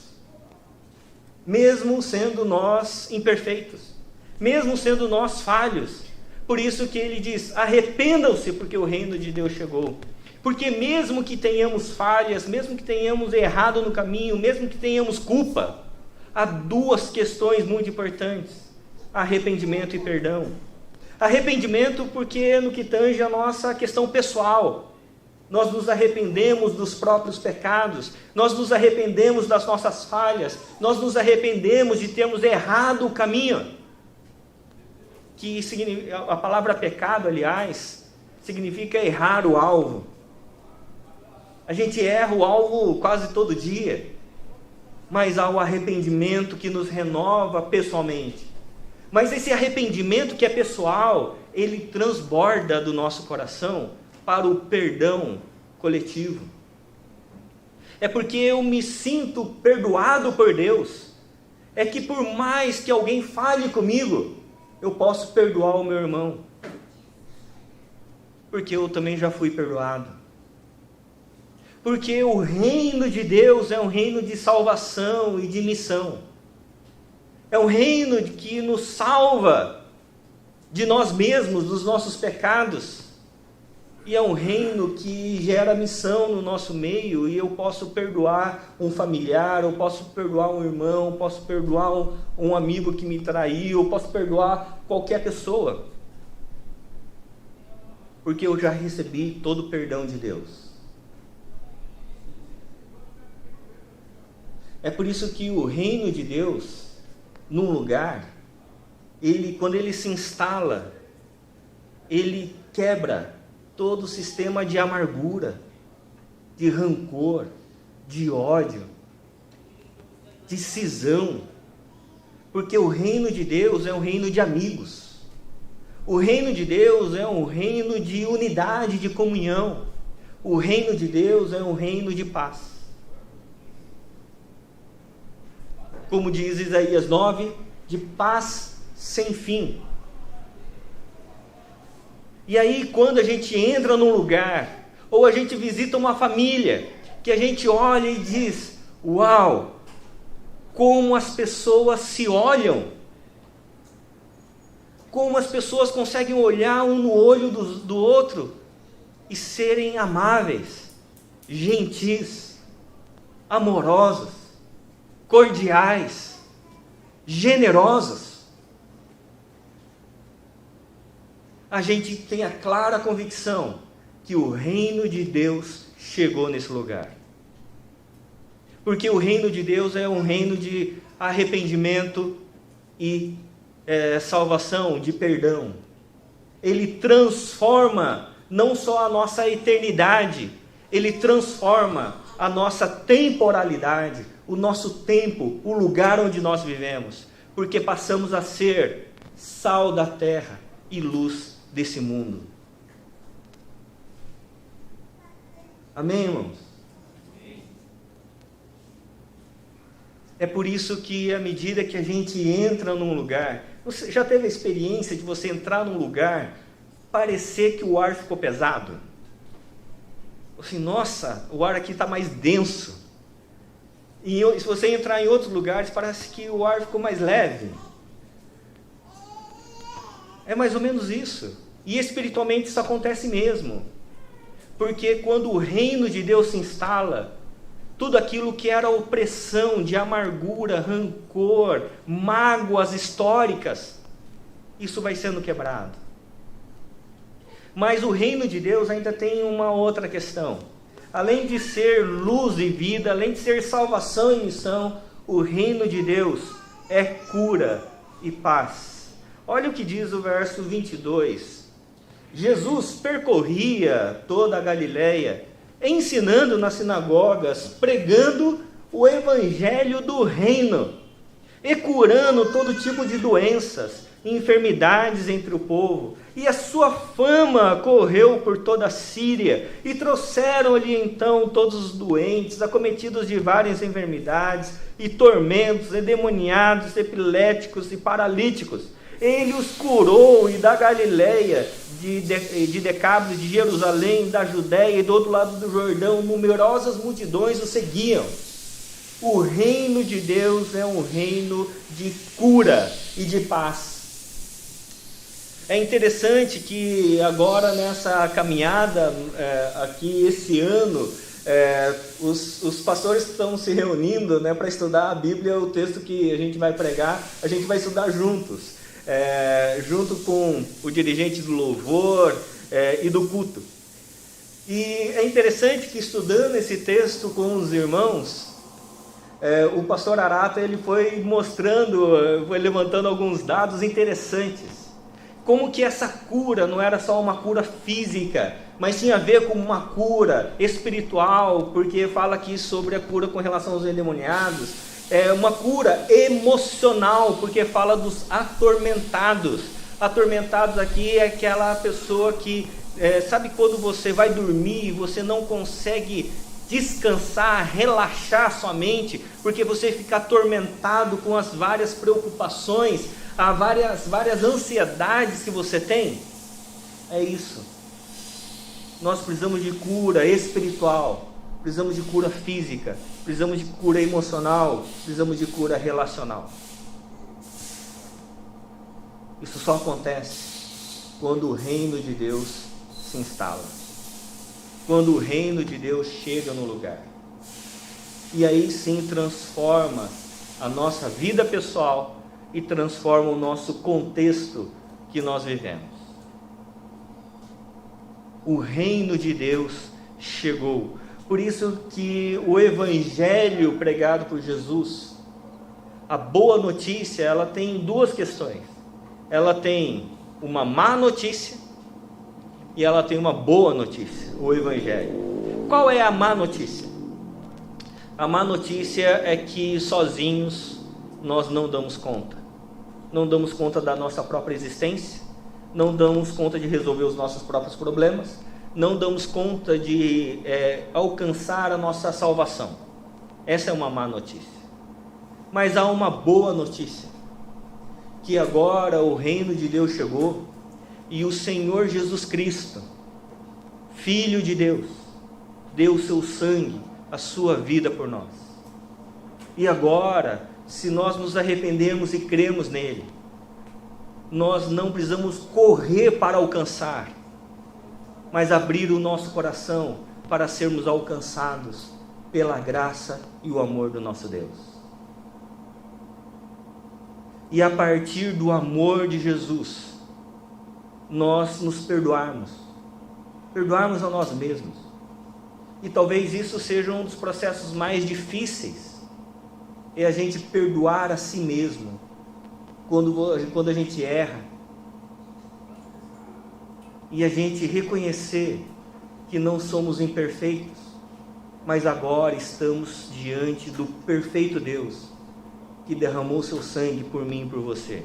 Mesmo sendo nós imperfeitos, mesmo sendo nós falhos. Por isso que ele diz, arrependam-se, porque o reino de Deus chegou. Porque mesmo que tenhamos falhas, mesmo que tenhamos errado no caminho, mesmo que tenhamos culpa, há duas questões muito importantes: arrependimento e perdão. Arrependimento porque no que tange a nossa questão pessoal, nós nos arrependemos dos próprios pecados, nós nos arrependemos das nossas falhas, nós nos arrependemos de termos errado o caminho. Que a palavra pecado, aliás, significa errar o alvo. A gente erra o alvo quase todo dia, mas há o arrependimento que nos renova pessoalmente. Mas esse arrependimento que é pessoal, ele transborda do nosso coração para o perdão coletivo. É porque eu me sinto perdoado por Deus, é que por mais que alguém fale comigo, eu posso perdoar o meu irmão, porque eu também já fui perdoado. Porque o reino de Deus é um reino de salvação e de missão. É um reino que nos salva de nós mesmos, dos nossos pecados. E é um reino que gera missão no nosso meio, e eu posso perdoar um familiar, eu posso perdoar um irmão, eu posso perdoar um amigo que me traiu, eu posso perdoar qualquer pessoa. Porque eu já recebi todo o perdão de Deus. É por isso que o reino de Deus, num lugar, quando ele se instala, ele quebra todo o sistema de amargura, de rancor, de ódio, de cisão. Porque o reino de Deus é um reino de amigos. O reino de Deus é um reino de unidade, de comunhão. O reino de Deus é um reino de paz. Como diz Isaías 9, de paz sem fim. E aí, quando a gente entra num lugar, ou a gente visita uma família, que a gente olha e diz, uau, como as pessoas se olham, como as pessoas conseguem olhar um no olho do outro e serem amáveis, gentis, amorosos, cordiais, generosos. A gente tem a clara convicção que o reino de Deus chegou nesse lugar. Porque o reino de Deus é um reino de arrependimento e salvação, de perdão. Ele transforma não só a nossa eternidade, ele transforma a nossa temporalidade, o nosso tempo, o lugar onde nós vivemos, porque passamos a ser sal da terra e luz desse mundo. Amém, irmãos? É por isso que à medida que a gente entra num lugar, você já teve a experiência de você entrar num lugar, parecer que o ar ficou pesado? Assim, nossa, o ar aqui está mais denso. E se você entrar em outros lugares, parece que o ar ficou mais leve. É mais ou menos isso. E espiritualmente isso acontece mesmo. Porque quando o reino de Deus se instala, tudo aquilo que era opressão, de amargura, rancor, mágoas históricas, isso vai sendo quebrado. Mas o reino de Deus ainda tem uma outra questão. Além de ser luz e vida, além de ser salvação e missão, o reino de Deus é cura e paz. Olha o que diz o verso 22. Jesus percorria toda a Galileia, ensinando nas sinagogas, pregando o evangelho do reino e curando todo tipo de doenças e enfermidades entre o povo. E a sua fama correu por toda a Síria, e trouxeram-lhe então todos os doentes, acometidos de várias enfermidades e tormentos, endemoniados, epiléticos e paralíticos. Ele os curou, e da Galileia, de Decápolis, de Jerusalém, da Judéia e do outro lado do Jordão, numerosas multidões o seguiam. O reino de Deus é um reino de cura e de paz. É interessante que agora nessa caminhada aqui esse ano, os pastores estão se reunindo, né, para estudar a Bíblia, o texto que a gente vai pregar, a gente vai estudar juntos. Junto com o dirigente do louvor e do culto. E é interessante que, estudando esse texto com os irmãos, o pastor Arata ele foi levantando alguns dados interessantes. Como que essa cura não era só uma cura física, mas tinha a ver com uma cura espiritual, porque fala aqui sobre a cura com relação aos endemoniados. É uma cura emocional, porque fala dos atormentados. Atormentados aqui é aquela pessoa que, sabe quando você vai dormir e você não consegue descansar, relaxar sua mente, porque você fica atormentado com as várias preocupações, as várias ansiedades que você tem? É isso. Nós precisamos de cura espiritual, precisamos de cura física, precisamos de cura emocional, precisamos de cura relacional. Isso só acontece quando o reino de Deus se instala, quando o reino de Deus chega no lugar. E aí sim transforma a nossa vida pessoal e transforma o nosso contexto que nós vivemos. O reino de Deus chegou. Por isso que o evangelho pregado por Jesus, a boa notícia, ela tem duas questões. Ela tem uma má notícia e ela tem uma boa notícia, o evangelho. Qual é a má notícia? A má notícia é que sozinhos nós não damos conta. Não damos conta da nossa própria existência, não damos conta de resolver os nossos próprios problemas, não damos conta de alcançar a nossa salvação. Essa é uma má notícia. Mas há uma boa notícia, que agora o reino de Deus chegou e o Senhor Jesus Cristo, Filho de Deus, deu o seu sangue, a sua vida por nós. E agora, se nós nos arrependermos e cremos nele, nós não precisamos correr para alcançar, mas abrir o nosso coração para sermos alcançados pela graça e o amor do nosso Deus. E a partir do amor de Jesus, nós nos perdoarmos a nós mesmos. E talvez isso seja um dos processos mais difíceis, é a gente perdoar a si mesmo, quando a gente erra, e a gente reconhecer que não somos imperfeitos, mas agora estamos diante do perfeito Deus, que derramou seu sangue por mim e por você.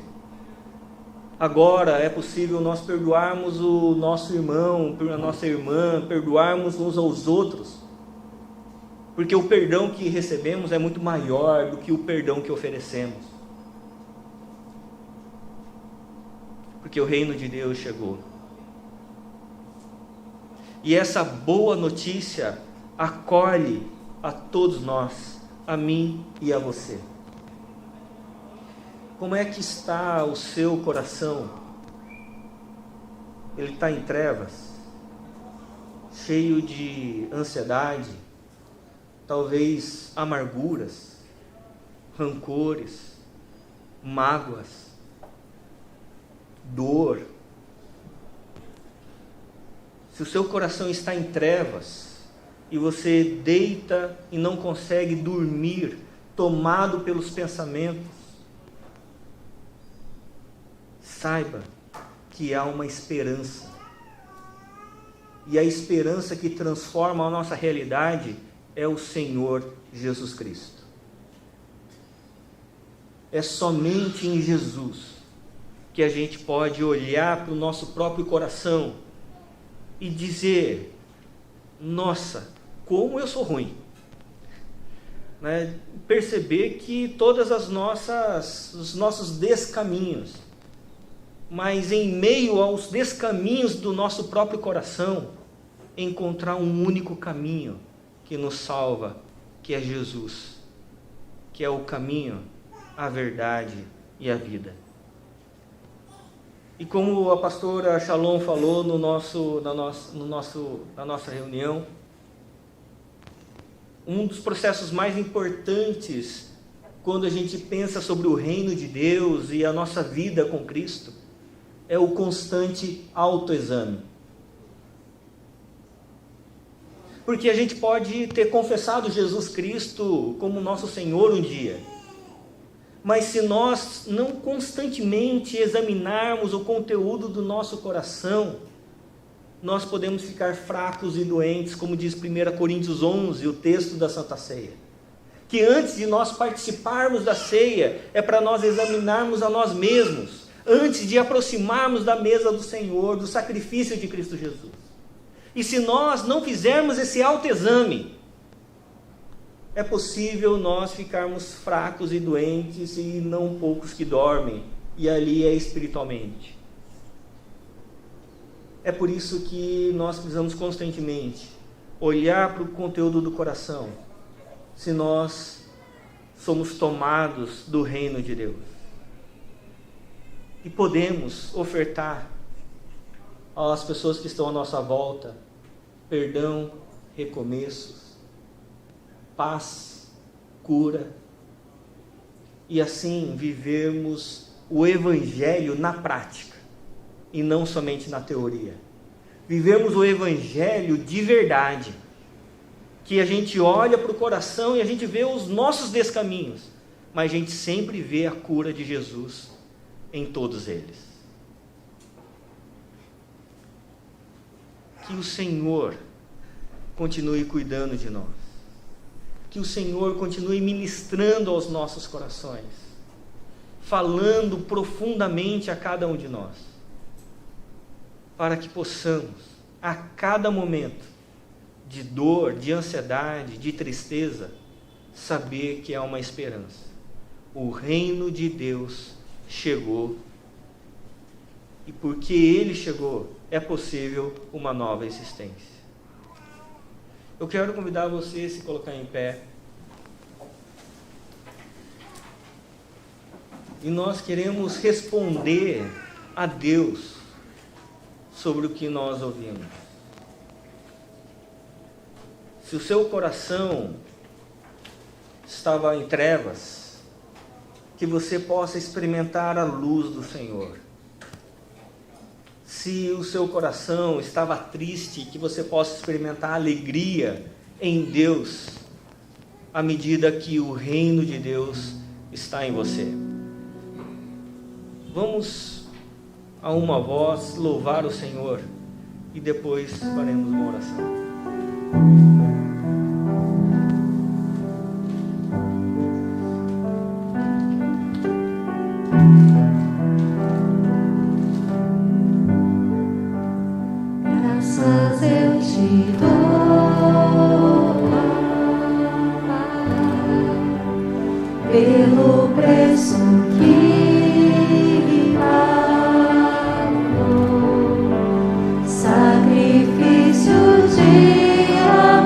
Agora é possível nós perdoarmos o nosso irmão, a nossa irmã, perdoarmos uns aos outros, porque o perdão que recebemos é muito maior do que o perdão que oferecemos. Porque o reino de Deus chegou. E essa boa notícia acolhe a todos nós, a mim e a você. Como é que está o seu coração? Ele está em trevas, cheio de ansiedade, talvez amarguras, rancores, mágoas, dor. Se o seu coração está em trevas e você deita e não consegue dormir, tomado pelos pensamentos, saiba que há uma esperança. E a esperança que transforma a nossa realidade é o Senhor Jesus Cristo. É somente em Jesus que a gente pode olhar para o nosso próprio coração e dizer: nossa, como eu sou ruim. Né? Perceber que todas os nossos descaminhos, mas em meio aos descaminhos do nosso próprio coração, encontrar um único caminho que nos salva, que é Jesus, que é o caminho, a verdade e a vida. E como a pastora Shalom falou na nossa reunião, um dos processos mais importantes quando a gente pensa sobre o reino de Deus e a nossa vida com Cristo é o constante autoexame. Porque a gente pode ter confessado Jesus Cristo como nosso Senhor um dia, mas se nós não constantemente examinarmos o conteúdo do nosso coração, nós podemos ficar fracos e doentes, como diz 1 Coríntios 11, o texto da Santa Ceia. Que antes de nós participarmos da ceia, é para nós examinarmos a nós mesmos, antes de aproximarmos da mesa do Senhor, do sacrifício de Cristo Jesus. E se nós não fizermos esse autoexame, é possível nós ficarmos fracos e doentes e não poucos que dormem, e ali é espiritualmente. É por isso que nós precisamos constantemente olhar para o conteúdo do coração, se nós somos tomados do reino de Deus. E podemos ofertar às pessoas que estão à nossa volta perdão, recomeços, paz, cura, e assim vivermos o Evangelho na prática e não somente na teoria. Vivemos o Evangelho de verdade, que a gente olha para o coração e a gente vê os nossos descaminhos, mas a gente sempre vê a cura de Jesus em todos eles. Que o Senhor continue cuidando de nós. Que o Senhor continue ministrando aos nossos corações, falando profundamente a cada um de nós, para que possamos, a cada momento de dor, de ansiedade, de tristeza, saber que há uma esperança. O reino de Deus chegou, e porque Ele chegou, é possível uma nova existência. Eu quero convidar você a se colocar em pé. E nós queremos responder a Deus sobre o que nós ouvimos. Se o seu coração estava em trevas, que você possa experimentar a luz do Senhor. Se o seu coração estava triste, que você possa experimentar a alegria em Deus, à medida que o reino de Deus está em você. Vamos a uma voz louvar o Senhor e depois faremos uma oração. Graças eu te dou, pelo preço que pagou, sacrifício de amor.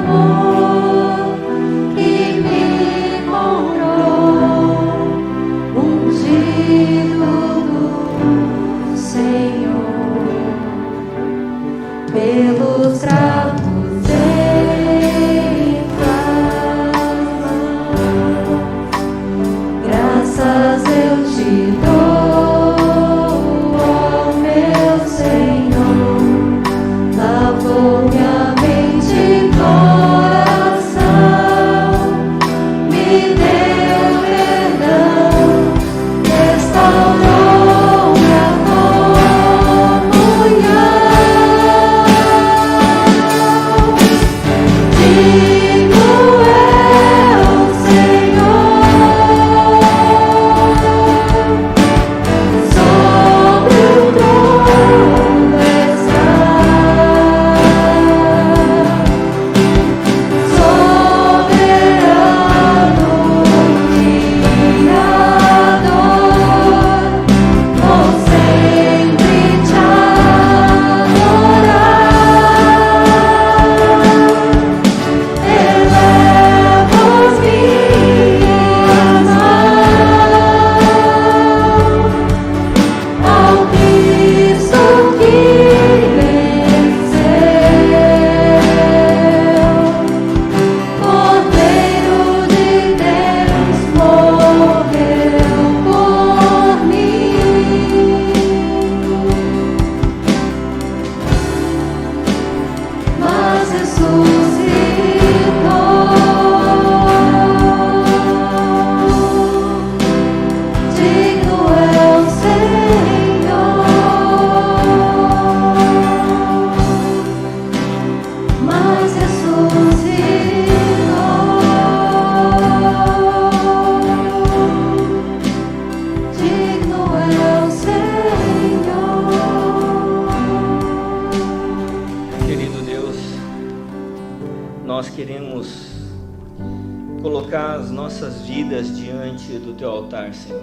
colocar as nossas vidas diante do Teu altar, Senhor.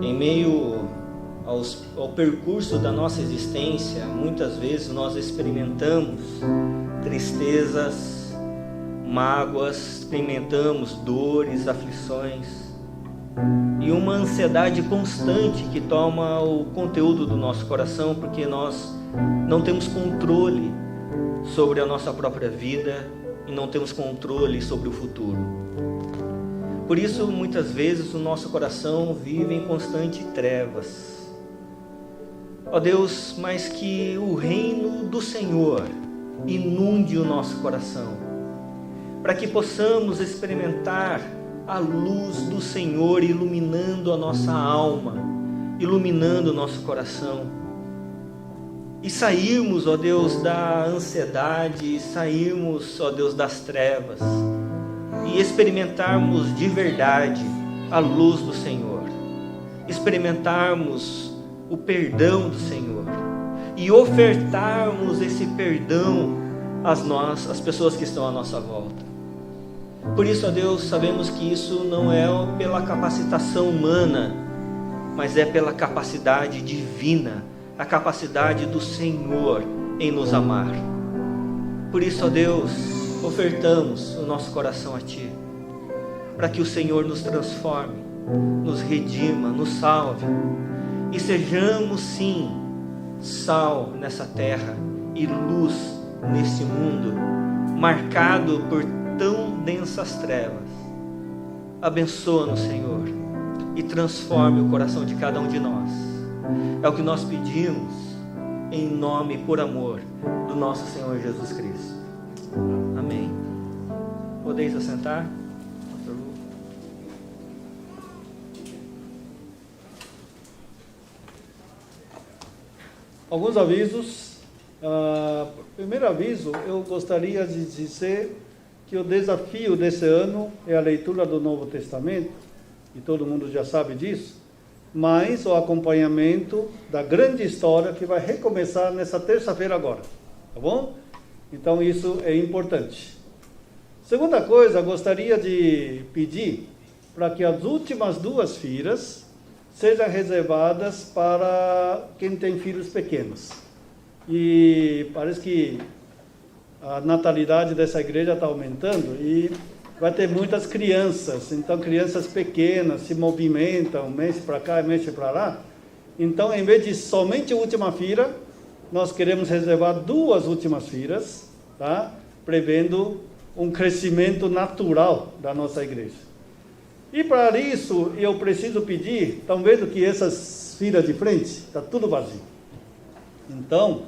Em meio ao percurso da nossa existência, muitas vezes nós experimentamos tristezas, mágoas, experimentamos dores, aflições e uma ansiedade constante que toma o conteúdo do nosso coração, porque nós não temos controle sobre a nossa própria vida e não temos controle sobre o futuro. Por isso, muitas vezes o nosso coração vive em constante trevas. Ó Deus, mas que o reino do Senhor inunde o nosso coração, para que possamos experimentar a luz do Senhor iluminando a nossa alma, iluminando o nosso coração, e sairmos, ó Deus, da ansiedade, sairmos, ó Deus, das trevas, e experimentarmos de verdade a luz do Senhor, experimentarmos o perdão do Senhor e ofertarmos esse perdão às pessoas que estão à nossa volta. Por isso, ó Deus, sabemos que isso não é pela capacitação humana, mas é pela capacidade divina, a capacidade do Senhor em nos amar. Por isso, ó Deus, ofertamos o nosso coração a Ti, para que o Senhor nos transforme, nos redima, nos salve, e sejamos sim sal nessa terra e luz neste mundo marcado por tão densas trevas. Abençoa-nos, Senhor, e transforme o coração de cada um de nós. É o que nós pedimos em nome e por amor do nosso Senhor Jesus Cristo. Amém. Podeis assentar? Pastor Lu. Alguns avisos. Primeiro aviso, eu gostaria de dizer que o desafio desse ano é a leitura do Novo Testamento, e todo mundo já sabe disso, mas o acompanhamento da grande história que vai recomeçar nessa terça-feira agora, tá bom? Então isso é importante. Segunda coisa, gostaria de pedir para que as últimas 2 filas sejam reservadas para quem tem filhos pequenos. E parece que a natalidade dessa igreja está aumentando e vai ter muitas crianças. Então, crianças pequenas se movimentam, mexe para cá e mexe para lá. Então, em vez de somente a última fila, nós queremos reservar 2 últimas filas, tá? Prevendo um crescimento natural da nossa igreja. E para isso, eu preciso pedir, estão vendo que essas filas de frente, está tudo vazio. Então,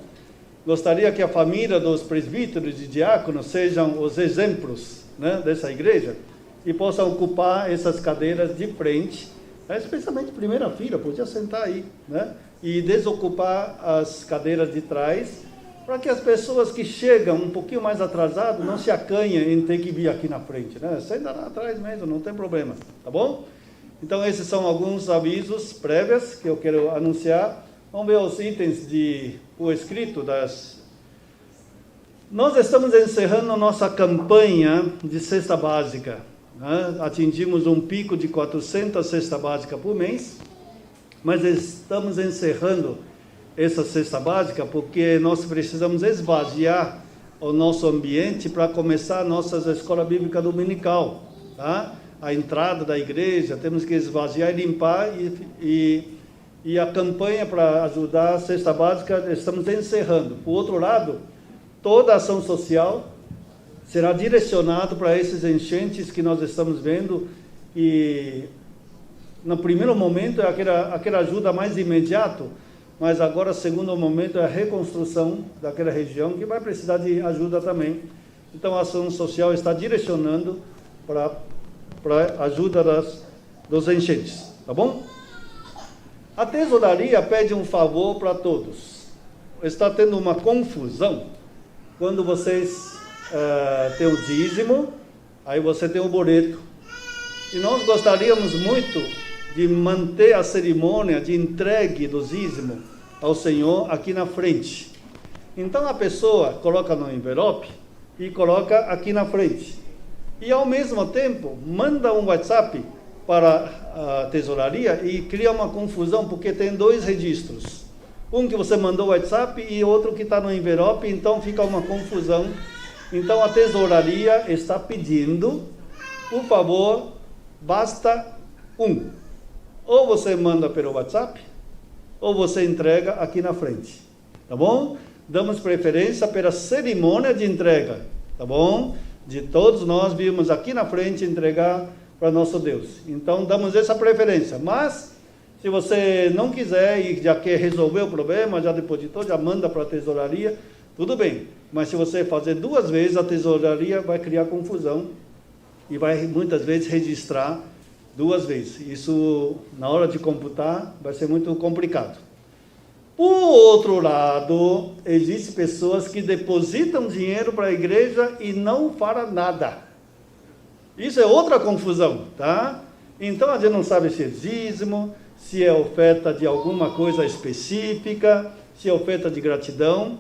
gostaria que a família dos presbíteros e diáconos sejam os exemplos, né, dessa igreja, e possam ocupar essas cadeiras de frente, especialmente primeira fila, podia sentar aí, né, e desocupar as cadeiras de trás, para que as pessoas que chegam um pouquinho mais atrasadas não se acanhem em ter que vir aqui na frente, né? Senta lá atrás mesmo, não tem problema, tá bom? Então esses são alguns avisos prévios que eu quero anunciar. Vamos ver os itens o escrito das... Nós estamos encerrando nossa campanha de cesta básica, né? Atingimos um pico de 400 cesta básica por mês, mas estamos encerrando essa cesta básica porque nós precisamos esvaziar o nosso ambiente para começar a nossa escola bíblica dominical, tá? A entrada da igreja, temos que esvaziar e limpar, e a campanha para ajudar a cesta básica estamos encerrando. Por outro lado, toda a ação social será direcionada para esses enchentes que nós estamos vendo, e no primeiro momento é aquela ajuda mais imediata, mas agora, segundo momento, é a reconstrução daquela região que vai precisar de ajuda também. Então, a ação social está direcionando para a ajuda dos enchentes, tá bom? A tesouraria pede um favor para todos. Está tendo uma confusão quando vocês têm o dízimo, aí você tem o boleto. E nós gostaríamos muito de manter a cerimônia de entregue do dízimo ao Senhor aqui na frente. Então a pessoa coloca no envelope e coloca aqui na frente. E ao mesmo tempo, manda um WhatsApp para a tesouraria e cria uma confusão, porque tem 2 registros. Um que você mandou o WhatsApp e outro que está no envelope, então fica uma confusão. Então a tesouraria está pedindo, por favor, basta um. Ou você manda pelo WhatsApp, ou você entrega aqui na frente. Tá bom? Damos preferência pela cerimônia de entrega. Tá bom? De todos nós vimos aqui na frente entregar para nosso Deus. Então damos essa preferência. Mas se você não quiser e já quer resolver o problema, já depositou, já manda para a tesouraria, tudo bem. Mas se você fazer 2 vezes, a tesouraria vai criar confusão e vai muitas vezes registrar 2 vezes. Isso, na hora de computar, vai ser muito complicado. Por outro lado, existem pessoas que depositam dinheiro para a igreja e não falam nada. Isso é outra confusão, tá? Então a gente não sabe se é dízimo, se é oferta de alguma coisa específica, se é oferta de gratidão.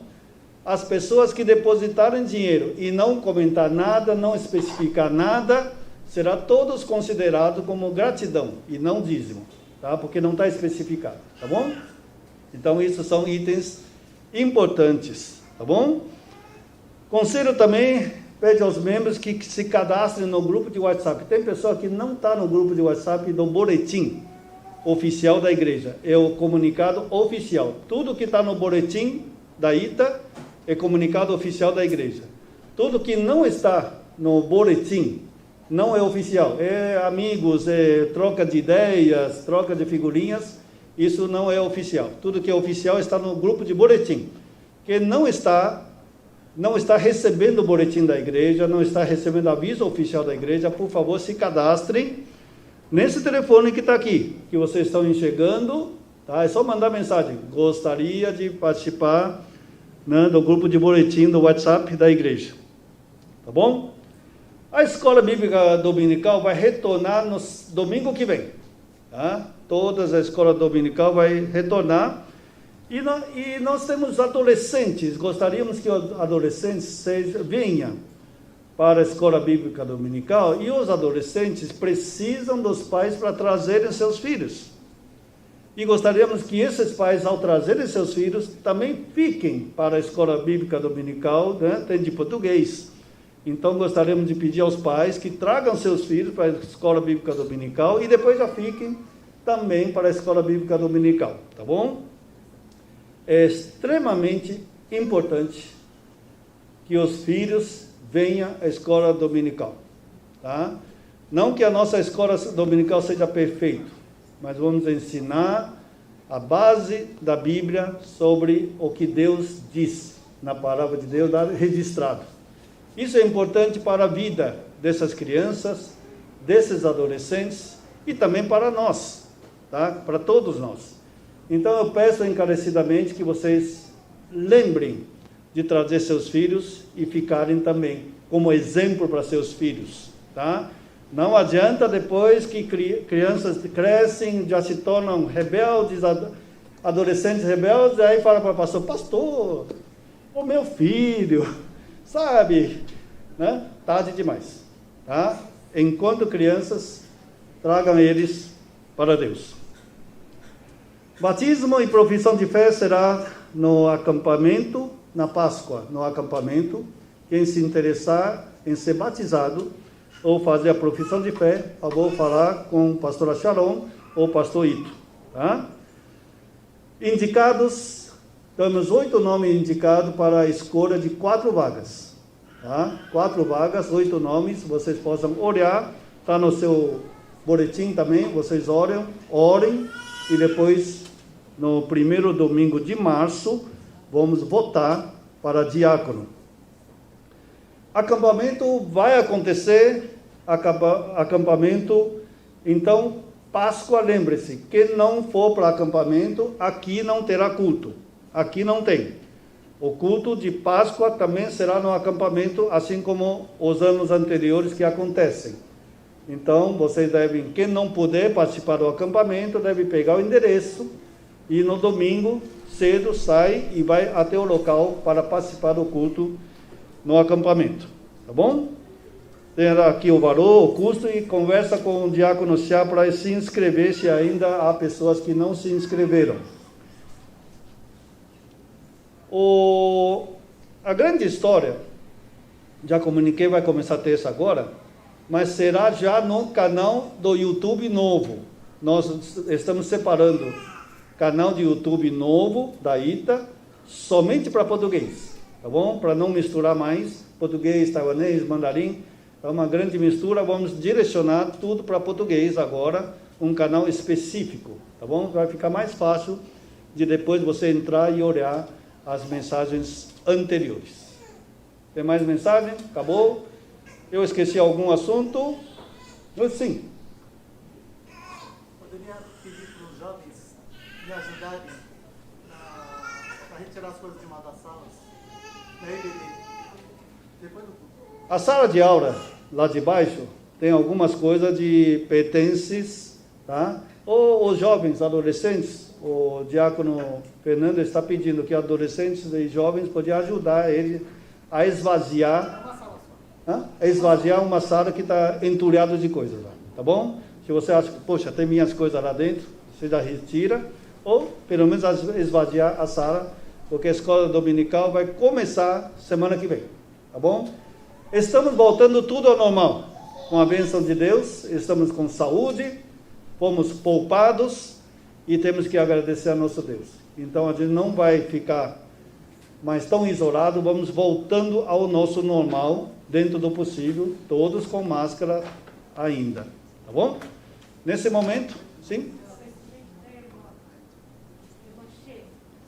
As pessoas que depositarem dinheiro e não comentar nada, não especificar nada, será todos considerados como gratidão e não dízimo, tá? Porque não está especificado, tá bom? Então, isso são itens importantes, tá bom? Conselho também, pede aos membros que se cadastrem no grupo de WhatsApp. Tem pessoa que não está no grupo de WhatsApp do boletim oficial da igreja. É o comunicado oficial. Tudo que está no boletim da ITA é comunicado oficial da igreja. Tudo que não está no boletim não é oficial. É amigos, é troca de ideias, troca de figurinhas. Isso não é oficial. Tudo que é oficial está no grupo de boletim. Quem não está recebendo o boletim da igreja, não está recebendo aviso oficial da igreja, por favor, se cadastrem nesse telefone que está aqui, que vocês estão enxergando, tá? É só mandar mensagem. Gostaria de participar, né, do grupo de boletim do WhatsApp da igreja. Tá bom? A escola bíblica dominical vai retornar no domingo que vem. Tá? Todas a escola dominical vai retornar. E nós temos adolescentes. Gostaríamos que os adolescentes venham para a escola bíblica dominical. E os adolescentes precisam dos pais para trazerem seus filhos. E gostaríamos que esses pais, ao trazerem seus filhos, também fiquem para a escola bíblica dominical, né? Tem de português. Então, gostaríamos de pedir aos pais que tragam seus filhos para a escola bíblica dominical e depois já fiquem também para a escola bíblica dominical, tá bom? É extremamente importante que os filhos venham à escola dominical, tá? Não que a nossa escola dominical seja perfeita, mas vamos ensinar a base da Bíblia sobre o que Deus diz na palavra de Deus, registrado. Isso é importante para a vida dessas crianças, desses adolescentes e também para nós, tá? Para todos nós. Então eu peço encarecidamente que vocês lembrem de trazer seus filhos e ficarem também como exemplo para seus filhos, tá? Não adianta depois que crianças crescem, já se tornam rebeldes, adolescentes rebeldes, aí fala para o pastor, pastor, o meu filho, sabe, né? Tarde demais, tá? Enquanto crianças, tragam eles para Deus. Batismo e profissão de fé será no acampamento, na Páscoa, no acampamento. Quem se interessar em ser batizado ou fazer a profissão de fé, eu vou falar com o pastor Sharon ou o pastor Ito, tá? Indicados, temos 8 nomes indicados para a escolha de 4 vagas, tá? 4 vagas, 8 nomes, vocês possam olhar, está no seu boletim também, vocês orem, e depois, no primeiro domingo de março, vamos votar para diácono. Acampamento vai acontecer, acampamento, então, Páscoa, lembre-se, quem não for para acampamento, aqui não terá culto, aqui não tem. O culto de Páscoa também será no acampamento, assim como os anos anteriores que acontecem. Então, vocês devem, quem não puder participar do acampamento, deve pegar o endereço e no domingo, cedo, sai e vai até o local para participar do culto no acampamento, tá bom? tem aqui o valor, o custo, e conversa com o diácono Xiá para se inscrever, se ainda há pessoas que não se inscreveram. A grande história, já comuniquei, vai começar terça agora, mas será já no canal do YouTube novo. Nós estamos separando canal de YouTube novo da ITA, somente para português, tá bom? Para não misturar mais português, taiwanês, mandarim. É uma grande mistura, vamos direcionar tudo para português agora, um canal específico, tá bom? Vai ficar mais fácil de depois você entrar e olhar as mensagens anteriores. Tem mais mensagem? Acabou? Eu esqueci algum assunto? Sim. Poderia pedir para os jovens me ajudarem para retirar as coisas de uma das salas? Depois do culto. A sala de aula, lá de baixo, tem algumas coisas de pertences, tá? Ou os jovens, adolescentes, o diácono Fernando está pedindo que adolescentes e jovens podiam ajudar ele a esvaziar, uma sala que está entulhada de coisas lá, tá bom? Se você acha que, poxa, tem minhas coisas lá dentro, você já retira, ou pelo menos esvaziar a sala, porque a escola dominical vai começar semana que vem, tá bom? Estamos voltando tudo ao normal, com a bênção de Deus, estamos com saúde, fomos poupados e temos que agradecer a nosso Deus. Então a gente não vai ficar mais tão isolado, vamos voltando ao nosso normal, dentro do possível, todos com máscara ainda, tá bom? Nesse momento, sim?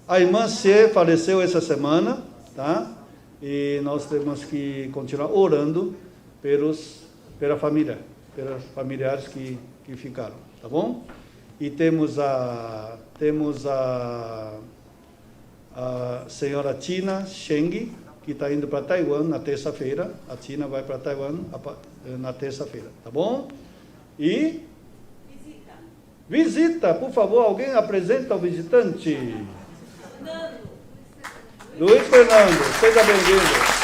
A irmã Xê faleceu essa semana, tá? E nós temos que continuar orando pela família, pelos familiares que ficaram, tá bom? E temos a senhora Tina Sheng, que está indo para Taiwan na terça-feira. A Tina vai para Taiwan na terça-feira, tá bom? E visita, por favor, alguém apresenta o visitante. Luiz Fernando, seja bem-vindo.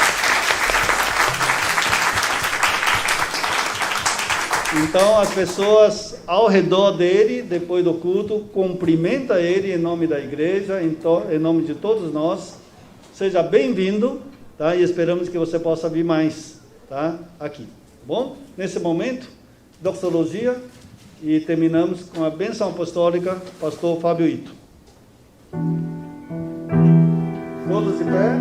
Então, as pessoas ao redor dele, depois do culto, cumprimenta ele em nome da igreja, em nome de todos nós. Seja bem-vindo, tá? E esperamos que você possa vir mais, tá? Aqui, tá bom? Nesse momento, doxologia, e terminamos com a bênção apostólica, pastor Fábio Ito. Todos de pé.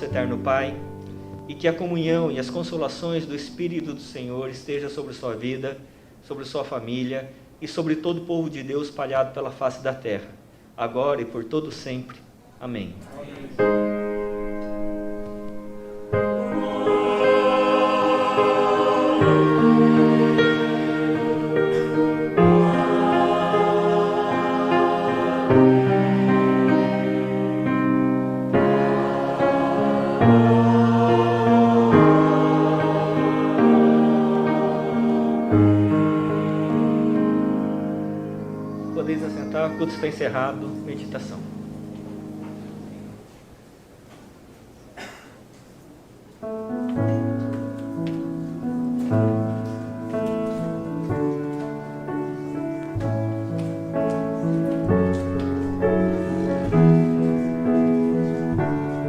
Eterno Pai, e que a comunhão e as consolações do Espírito do Senhor esteja sobre sua vida, sobre sua família e sobre todo o povo de Deus espalhado pela face da terra, agora e por todo sempre. Amém. Podeis assentar. Tá? O culto está encerrado. Meditação.